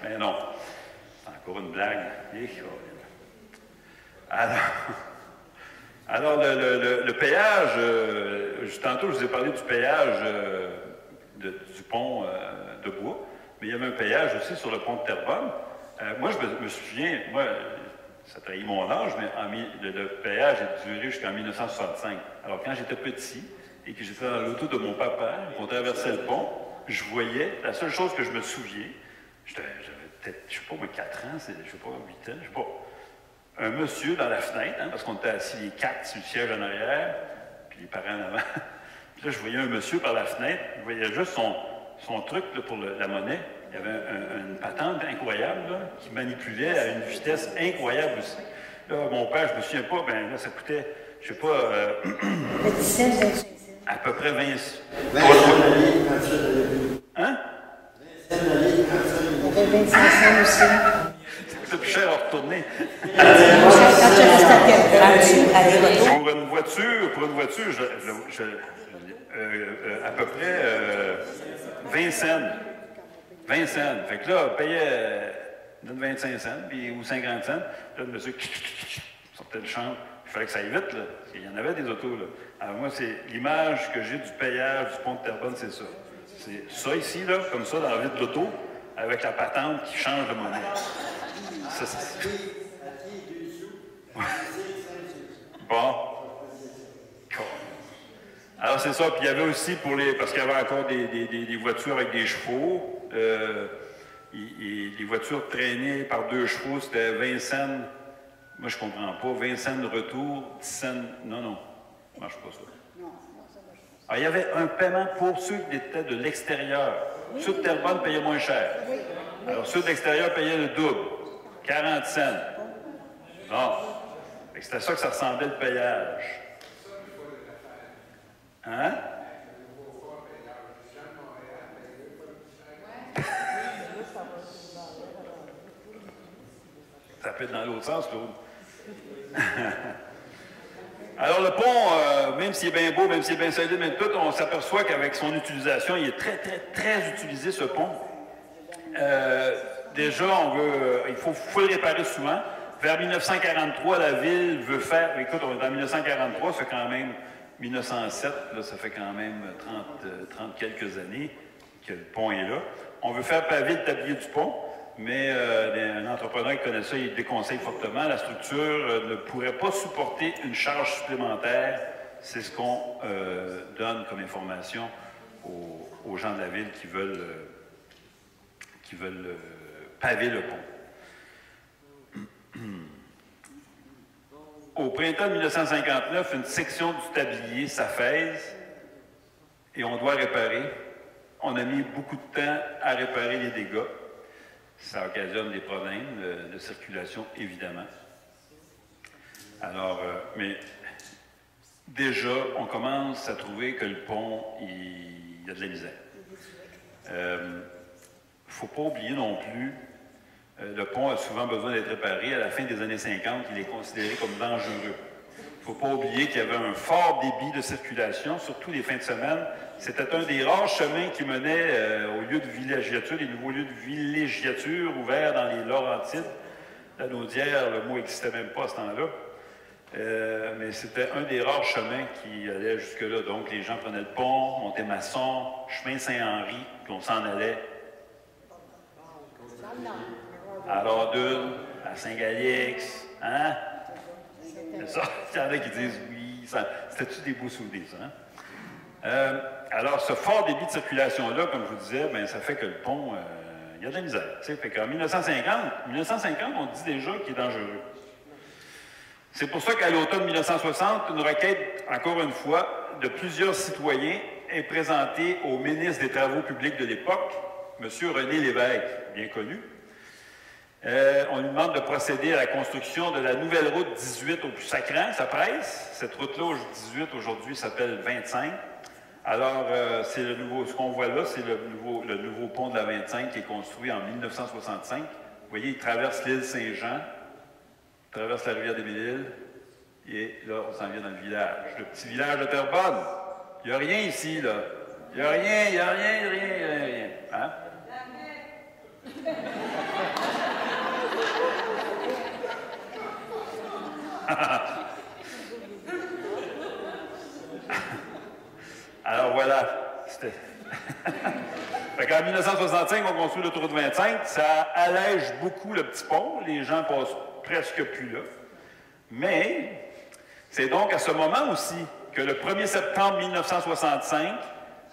Mais non, c'est encore une blague. Alors le péage, tantôt je vous ai parlé du péage du pont de bois, mais il y avait un péage aussi sur le pont de Terrebonne. Moi, je me souviens, ça trahit mon âge, mais le péage a duré jusqu'en 1965. Alors, quand j'étais petit et que j'étais dans l'auto de mon papa, qu'on traversait le pont, je voyais, la seule chose que je me souviens, j'avais peut-être, je ne sais pas, 4 ans, je ne sais pas, 8 ans, je ne sais pas, un monsieur dans la fenêtre, hein, parce qu'on était assis les 4 sur le siège en arrière, puis les parents en avant. Puis là, je voyais un monsieur par la fenêtre, je voyais juste son truc là, pour la monnaie. Il y avait une patente incroyable là, qui manipulait à une vitesse incroyable aussi. Là, mon père, je ne me souviens pas, ben là, ça coûtait, je ne sais pas... À peu près 20... Hein? Il y avait 25 cents aussi. C'est plus cher à retourner. Quand tu restes à Terrebonne, aller-retour. Pour une voiture, à peu près 20 cents. 20 cents. Fait que là, on payait 25 cents puis, ou 50 cents. Là, le monsieur sortait le champ. Il fallait que ça aille vite, là. Parce qu'il y en avait des autos, là. Alors moi, c'est l'image que j'ai du payage du pont de Terrebonne, c'est ça. C'est ça ici, là, comme ça, dans la vie de l'auto, avec la patente qui change de monnaie. Ça, c'est... Bon. Alors, c'est ça. Puis il y avait aussi pour les... Parce qu'il y avait encore des voitures avec des chevaux. Les voitures traînées par 2 chevaux, c'était 20 cents. Moi, je comprends pas. 20 cents de retour, 10 cents... Non. Ça marche pas, ça. Alors, il y avait un paiement pour ceux qui étaient de l'extérieur. Ceux de Terrebonne payaient moins cher. Alors, ceux de l'extérieur payaient le double. 40 cents. Bon. C'était ça que ça ressemblait le payage. Hein? Ça peut être dans l'autre sens, Claude. Alors, le pont, même s'il est bien beau, même s'il est bien solide, même tout, on s'aperçoit qu'avec son utilisation, il est très, très, très utilisé, ce pont. Déjà, il faut le réparer souvent. Vers 1943, la ville veut faire... Écoute, on est en 1943, ça fait quand même 1907, là, ça fait quand même 30 quelques années que le pont est là. On veut faire paver le tablier du pont, mais un entrepreneur qui connaît ça, il déconseille fortement. La structure ne pourrait pas supporter une charge supplémentaire. C'est ce qu'on donne comme information aux gens de la ville qui veulent paver le pont. Au printemps 1959, une section du tablier s'affaisse et on doit réparer. On a mis beaucoup de temps à réparer les dégâts. Ça occasionne des problèmes de circulation, évidemment. Alors, mais déjà, on commence à trouver que le pont, il y a de la misère. Il ne faut pas oublier non plus, le pont a souvent besoin d'être réparé. À la fin des années 50, il est considéré comme dangereux. Il ne faut pas oublier qu'il y avait un fort débit de circulation, surtout les fins de semaine. C'était un des rares chemins qui menait aux lieux de villégiature, les nouveaux lieux de villégiature ouverts dans les Laurentides. La Naudière, le mot n'existait même pas à ce temps-là. Mais c'était un des rares chemins qui allait jusque-là. Donc, les gens prenaient le pont, montaient Masson, chemin Saint-Henri, puis on s'en allait à Lardune, à Saint-Galix, hein? C'est ça. Il y en a qui disent oui. C'était-tu des beaux souvenirs, ça, hein? Alors, ce fort débit de circulation-là, comme je vous disais, bien, ça fait que le pont, il y a de la misère. Fait qu'en 1950, on dit déjà qu'il est dangereux. C'est pour ça qu'à l'automne 1960, une requête, encore une fois, de plusieurs citoyens est présentée au ministre des Travaux publics de l'époque, M. René Lévesque, bien connu. On lui demande de procéder à la construction de la nouvelle route 18 au Puy-Sacrant, ça presse. Cette route-là, 18, aujourd'hui, s'appelle 25. Alors, c'est le nouveau, ce qu'on voit là, c'est le nouveau pont de la 25 qui est construit en 1965. Vous voyez, il traverse l'île Saint-Jean, il traverse la rivière des Mille-Îles, et là, on s'en vient dans le village. Le petit village de Terrebonne. Il n'y a rien ici, là. Il n'y a rien. Hein? Alors voilà, c'était... En 1965, on construit l'autoroute 25, ça allège beaucoup le petit pont, les gens passent presque plus là. Mais c'est donc à ce moment aussi que le 1er septembre 1965,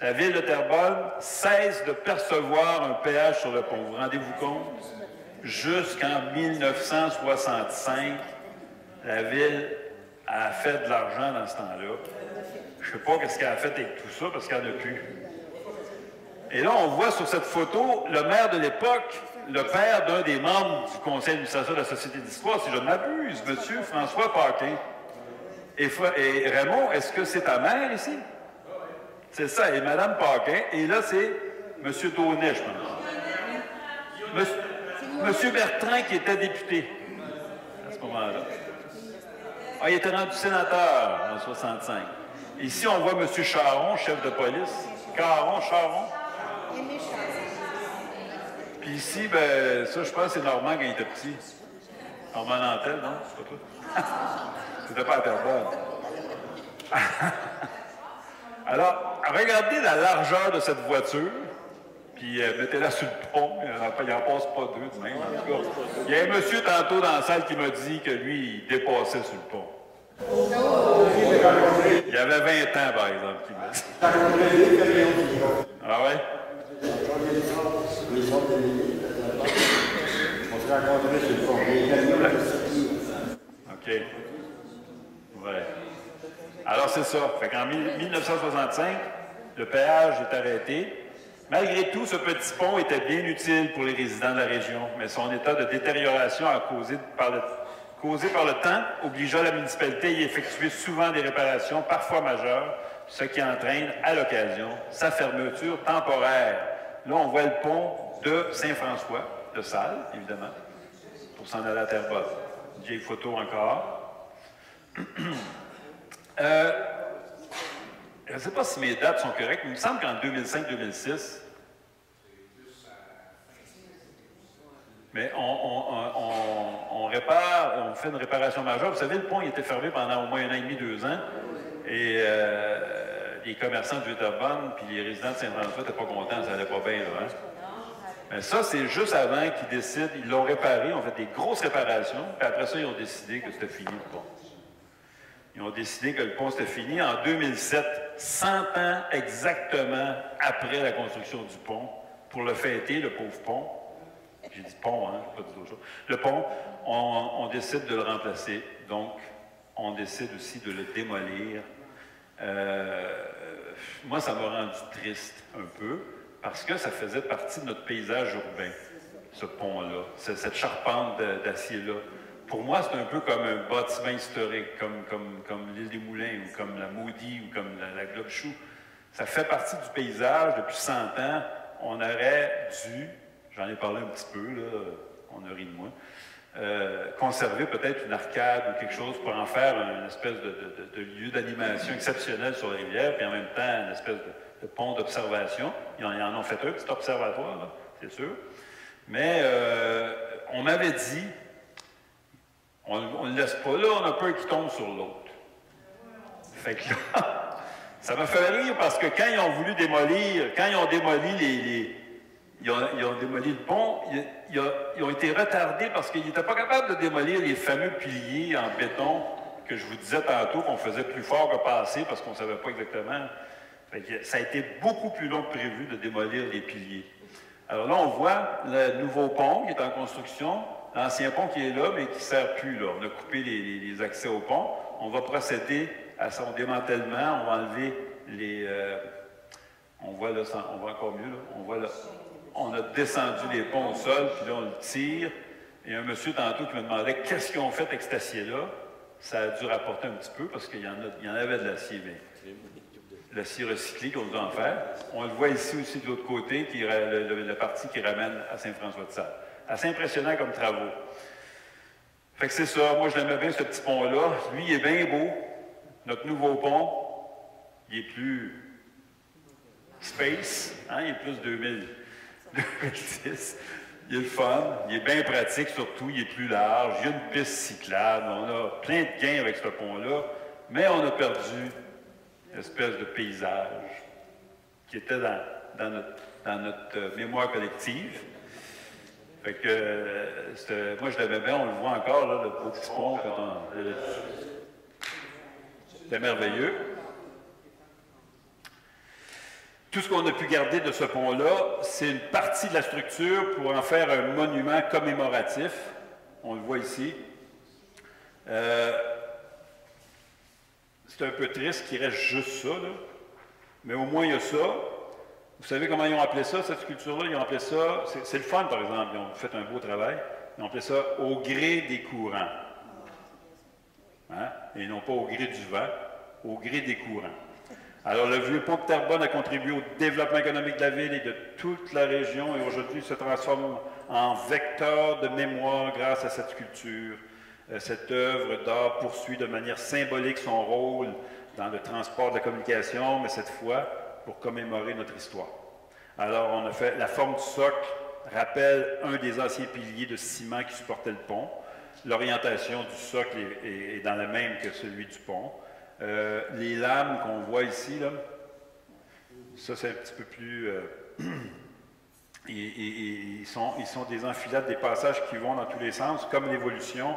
la ville de Terrebonne cesse de percevoir un péage sur le pont. Vous rendez-vous compte? Jusqu'en 1965, la ville a fait de l'argent dans ce temps-là. Je ne sais pas ce qu'elle a fait avec tout ça, parce qu'il n'y en a plus. Et là, on voit sur cette photo le maire de l'époque, le père d'un des membres du conseil d'administration de la Société d'histoire, si je ne m'abuse, M. François Paquin. Et Raymond, est-ce que c'est ta mère ici? C'est ça, et Mme Paquin. Et là, c'est M. Daunet, je pense. M. Bertrand, qui était député à ce moment-là. Ah, il était rendu sénateur en 65. Ici, on voit M. Charon, chef de police. Charon. Puis ici, ben, ça, je pense que c'est Normand quand il était petit. Normand Nantel, non? C'est pas toi? C'était pas à Terrebonne. Alors, regardez la largeur de cette voiture, puis mettez-la sur le pont. Il n'en passe pas deux de même, en tout cas. Il y a un monsieur tantôt dans la salle qui m'a dit que lui, il dépassait sur le pont. Il avait 20 ans, par exemple, qui m'a dit. Ah ouais? On s'est rencontrés sur le pont. OK. Ouais. Alors, c'est ça. Fait qu'en 1965, le péage est arrêté. Malgré tout, ce petit pont était bien utile pour les résidents de la région, mais son état de détérioration causé par le temps obligea la municipalité à y effectuer souvent des réparations, parfois majeures, ce qui entraîne, à l'occasion, sa fermeture temporaire. Là, on voit le pont de Saint-François, de Salles, évidemment, pour s'en aller à Terrebonne. Une vieille photo encore. Je ne sais pas si mes dates sont correctes, mais il me semble qu'en 2005-2006, mais on fait une réparation majeure. Vous savez, le pont il était fermé pendant au moins 1 an et demi, 2 ans, et les commerçants de Terrebonne puis les résidents de Saint-François n'étaient pas contents, ça n'allait pas bien, là, hein? Mais ça, c'est juste avant qu'ils décident, ils l'ont réparé, ont fait des grosses réparations, puis après ça, ils ont décidé que c'était fini, le pont. Ils ont décidé que le pont c'était fini en 2007, 100 ans exactement après la construction du pont, pour le fêter, le pauvre pont. J'ai dit pont, hein, je n'ai pas dit d'autre chose. Le pont, on décide de le remplacer, donc on décide aussi de le démolir. Moi, ça m'a rendu triste un peu, parce que ça faisait partie de notre paysage urbain, ce pont-là, cette charpente d'acier-là. Pour moi, c'est un peu comme un bâtiment historique, comme l'île des Moulins, ou comme la Maudit, ou comme la Globe Chou. Ça fait partie du paysage depuis 100 ans. On aurait dû, j'en ai parlé un petit peu, là, on a ri de moi, conserver peut-être une arcade ou quelque chose pour en faire une espèce de lieu d'animation exceptionnel sur la rivière, puis en même temps, une espèce de pont d'observation. Ils en ont fait un petit observatoire, là, c'est sûr. Mais on m'avait dit, on ne le laisse pas là, on a peur qu'il tombe sur l'autre. Fait que là, ça m'a fait rire parce que quand ils ont voulu démolir, quand ils ont démoli ils ont démoli le pont, ils ont été retardés parce qu'ils n'étaient pas capables de démolir les fameux piliers en béton que je vous disais tantôt qu'on faisait plus fort que passer parce qu'on ne savait pas exactement. Fait que ça a été beaucoup plus long que prévu de démolir les piliers. Alors là, on voit le nouveau pont qui est en construction, l'ancien pont qui est là, mais qui ne sert plus là. On a coupé les accès au pont. On va procéder à son démantèlement. On va enlever les... on voit là, on voit encore mieux, là. On voit là. On a descendu les ponts au sol, puis là, on le tire. Il y a un monsieur tantôt qui me demandait qu'est-ce qu'ils ont fait avec cet acier-là. Ça a dû rapporter un petit peu parce qu'il y en avait de l'acier, mais l'acier recyclé qu'on doit en faire. On le voit ici aussi de l'autre côté, la partie qui ramène à Saint-François-de-Sales. Assez impressionnant comme travaux. Fait que c'est ça. Moi, je l'aimais bien, ce petit pont-là. Lui, il est bien beau. Notre nouveau pont, il est plus space, hein? Il est plus 2010. Il est le fun, il est bien pratique surtout, il est plus large, il y a une piste cyclable, on a plein de gains avec ce pont-là, mais on a perdu une espèce de paysage qui était dans notre mémoire collective. Fait que moi je l'aimais bien, on le voit encore, là, le petit pont, c'était merveilleux. Tout ce qu'on a pu garder de ce pont-là, c'est une partie de la structure pour en faire un monument commémoratif. On le voit ici. C'est un peu triste qu'il reste juste ça, là. Mais au moins il y a ça. Vous savez comment ils ont appelé ça, cette sculpture-là? Ils ont appelé ça, c'est le fun par exemple, ils ont fait un beau travail. Ils ont appelé ça « au gré des courants ». Hein? Et non pas au gré du vent, au gré des courants. Alors, le vieux pont de Terrebonne a contribué au développement économique de la ville et de toute la région et aujourd'hui se transforme en vecteur de mémoire grâce à cette sculpture. Cette œuvre d'art poursuit de manière symbolique son rôle dans le transport de la communication, mais cette fois pour commémorer notre histoire. Alors, on a fait la forme du socle rappelle un des anciens piliers de ciment qui supportait le pont. L'orientation du socle est dans la même que celui du pont. Les lames qu'on voit ici, là, ça c'est un petit peu plus... ils sont des enfilades, des passages qui vont dans tous les sens. Comme l'évolution,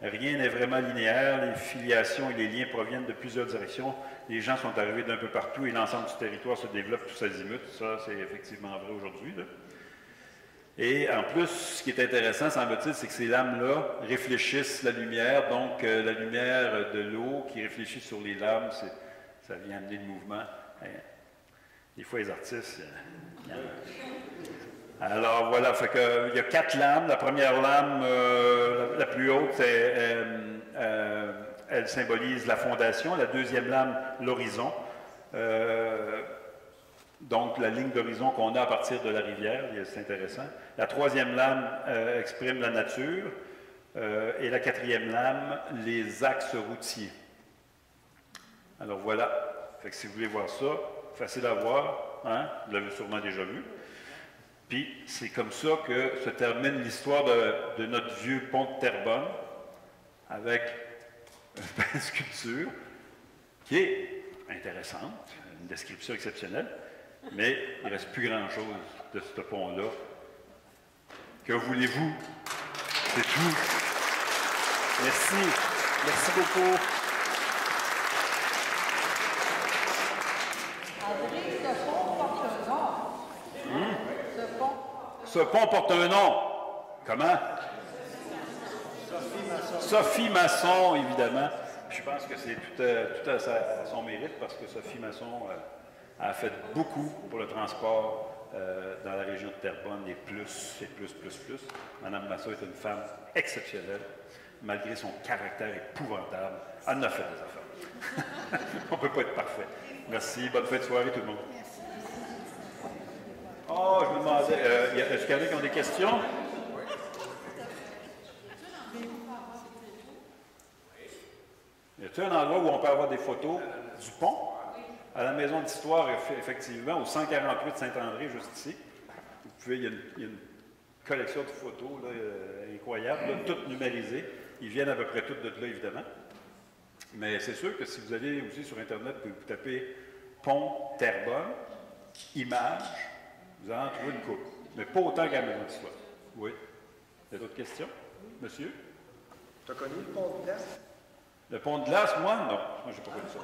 rien n'est vraiment linéaire. Les filiations et les liens proviennent de plusieurs directions. Les gens sont arrivés d'un peu partout et l'ensemble du territoire se développe tous azimuts. Ça, c'est effectivement vrai aujourd'hui. Et en plus, ce qui est intéressant, semble-t-il, c'est que ces lames-là réfléchissent la lumière, donc la lumière de l'eau qui réfléchit sur les lames, ça vient amener le mouvement. Des fois, les artistes... Alors voilà, fait que, il y a 4 lames. La première lame, la plus haute, elle symbolise la fondation. La deuxième lame, l'horizon. Donc, la ligne d'horizon qu'on a à partir de la rivière, c'est intéressant. La troisième lame exprime la nature. Et la quatrième lame, les axes routiers. Alors voilà. Fait que si vous voulez voir ça, facile à voir. Hein? Vous l'avez sûrement déjà vu. Puis, c'est comme ça que se termine l'histoire de notre vieux pont de Terrebonne, avec une belle sculpture qui est intéressante, une description exceptionnelle, mais il ne reste plus grand-chose de ce pont-là. Que voulez-vous? C'est tout. Merci. Merci beaucoup. André, ce pont porte un nom. Ce pont porte un nom. Comment? Sophie Masson, évidemment. Je pense que c'est tout à son mérite parce que Sophie Masson a fait beaucoup pour le transport dans la région de Terrebonne, et plus. Madame Masson est une femme exceptionnelle, malgré son caractère épouvantable. Elle en a fait des affaires. On ne peut pas être parfait. Merci. Bonne fin de soirée, tout le monde. Oh, je me demandais, est-ce qu'il y en a qui ont des questions? Y a-t-il un endroit où on peut avoir des photos du pont? À la Maison d'Histoire, effectivement, au 148 Saint-André, juste ici. Vous pouvez, il y a une collection de photos là, incroyable, là, toutes numérisées. Ils viennent à peu près toutes de là, évidemment. Mais c'est sûr que si vous allez aussi sur Internet, vous tapez Pont Terrebonne, images, vous allez en trouver une couple. Mais pas autant qu'à la Maison d'Histoire. Oui. Il y a d'autres questions? Monsieur? Tu as connu le pont de glace? Le pont de glace, moi? Non. Moi, je n'ai pas connu ça.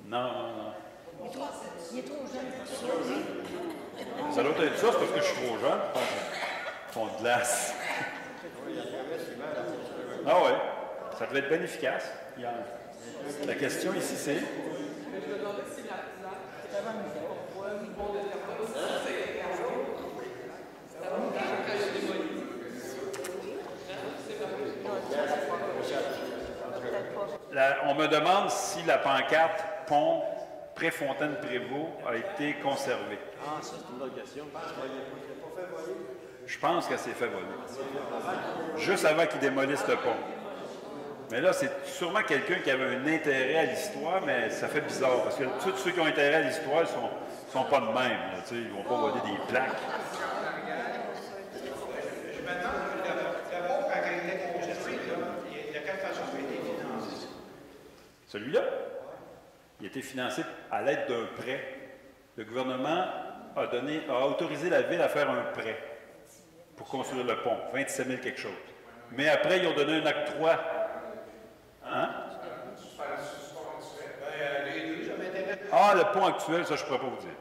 Non. Il est trop jeune pour ça. Ça doit être ça, c'est parce que je suis trop jeune. Pont de glace. Ah oui. Ça devait être bien efficace. La question ici, c'est... On me demande si la pancarte pont Préfontaine-Prévost a été conservée. Ah, ça, c'est une bonne question. Je pense qu'elle s'est fait voler. Juste avant qu'ils démolissent le pont. Mais là, c'est sûrement quelqu'un qui avait un intérêt à l'histoire, mais ça fait bizarre, parce que tous ceux qui ont intérêt à l'histoire ne sont pas de même. Là, ils ne vont pas voler des plaques. Je me demande, d'abord, quand il était construit, de quelle façon il a été financé? Celui-là, il a été financé à l'aide d'un prêt. Le gouvernement a autorisé la ville à faire un prêt pour construire le pont, 27 000 quelque chose. Mais après, ils ont donné un octroi. Hein? Ah, le pont actuel, ça, je ne pourrais pas vous dire.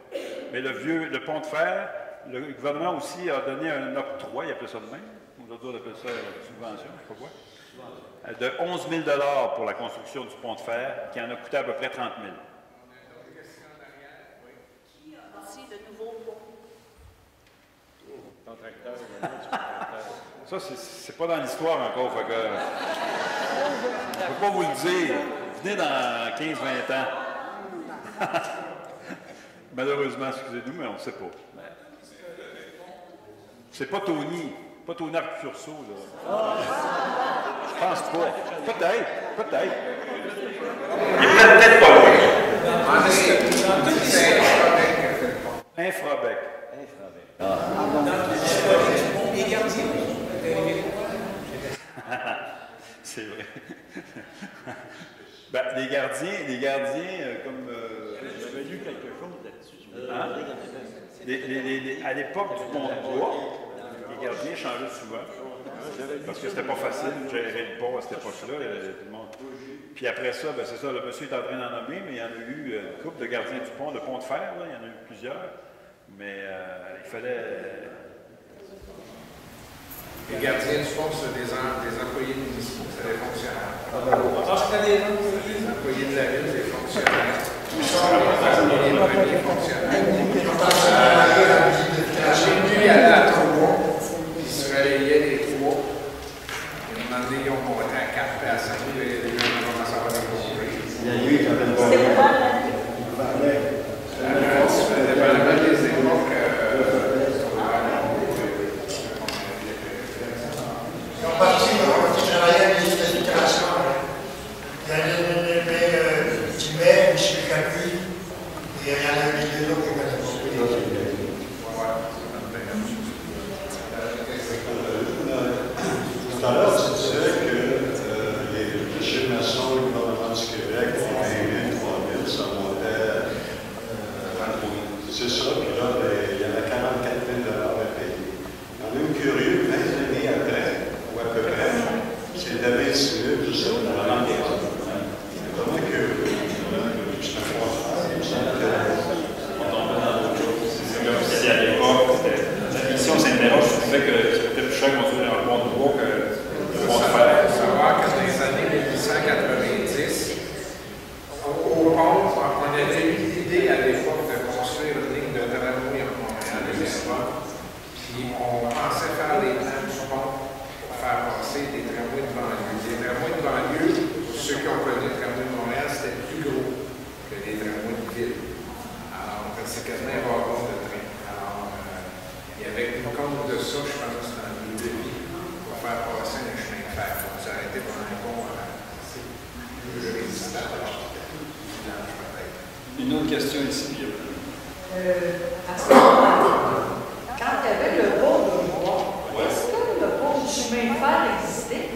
Mais le pont de fer, le gouvernement aussi a donné un octroi, il appelle ça de même. On appelle ça subvention, je ne sais pas quoi. De 11 000 $ pour la construction du pont de fer, qui en a coûté à peu près 30 000. Qui a bâti le nouveau pont? Ton tracteur, Ça, c'est pas dans l'histoire encore, fait que... Je ne peux pas vous le dire. Venez dans 15-20 ans. Malheureusement, excusez-nous, mais on ne sait pas. C'est pas Tony Arcurso, là. Je pense pas. Peut-être. Il est peut-être pas loin. Infrabec. Les gardiens, C'est vrai. Ben, les gardiens, comme... J'avais lu quelque chose là-dessus. Hein? À l'époque du pont de bois, les gardiens changeaient souvent. Parce que c'était pas facile de gérer le pont à cette époque-là. Tout le monde. Puis après ça, ben c'est ça, le monsieur est en train d'en nommer, mais il y en a eu une couple de gardiens du pont, le pont de fer, là, il y en a eu plusieurs. Mais il fallait. Les gardiens du pont, c'est des employés municipaux, c'est des fonctionnaires. c'était des Les employés de la ville, des fonctionnaires. Les premiers fonctionnaires. J'ai dû y aller à 3, puis ils se relayaient les 3. Ils me demandaient, ils ont monté à 4 et à 5, et les gens ont commencé à avoir des congés. Dépendamment des époques, Ils ont parti, ils travaillaient à l'Université de l'éducation. Il y en a qui met, Michel Capuy, et il y en a les deux autres qui connaissent. Tout à l'heure, tu disais que les chez maçons du gouvernement du Québec, 20 000, 3 000, ça montait à 20 000. C'est ça, puis là, il y en a 44 000 à payer. On est curieux, 20 années après, ou à peu près, c'est de 26 000, je sais pas, vraiment des gens. C'est vraiment curieux. C'est un croissant, il me semble que On tombait dans d'autres choses. C'est comme si à l'époque, ici on s'interroge sur le fait que c'était plus cher de construire un pont de bois que le pont de fer. Il faut savoir que dans les années 1890, au pont, on avait eu l'idée à l'époque de construire une ligne de tramway en Montréal et puis on pensait faire les plans du pont pour faire passer des tramways de banlieue. Les tramways de banlieue, ceux qui ont connu le tramway de Montréal, c'était plus gros que les tramways de ville. Alors, c'est quasiment un wagon de train. Alors, il y avait une compte de ça, je pense que c'était un devis pour faire passer un chemin de fer. On s'est arrêté pour un pont plus résistant. Une autre question ici, puis À ce moment-là, quand il y avait le pont de bois, est-ce que le pont du chemin de fer existait?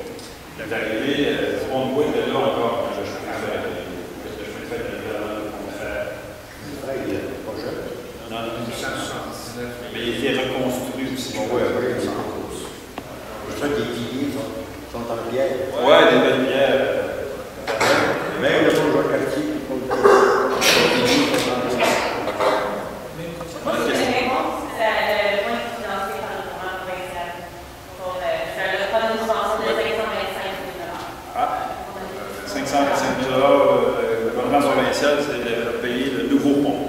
il est arrivé, le pont de bois était là encore quand le chemin de fer était là, le pont de fer. il y a des projets. Non, 1979. mais il était reconstruit aussi. Oui, je sais que les piliers sont en pierre. Ouais, des belles pierres. Même le bourgeois quartier, Moi, ce que j'aimerais voir, c'est le point financé par le gouvernement provincial pour faire le plan de subvention de 525 000 $. 525 000 le gouvernement provincial, c'est de payer le nouveau pont.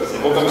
C'est pas comme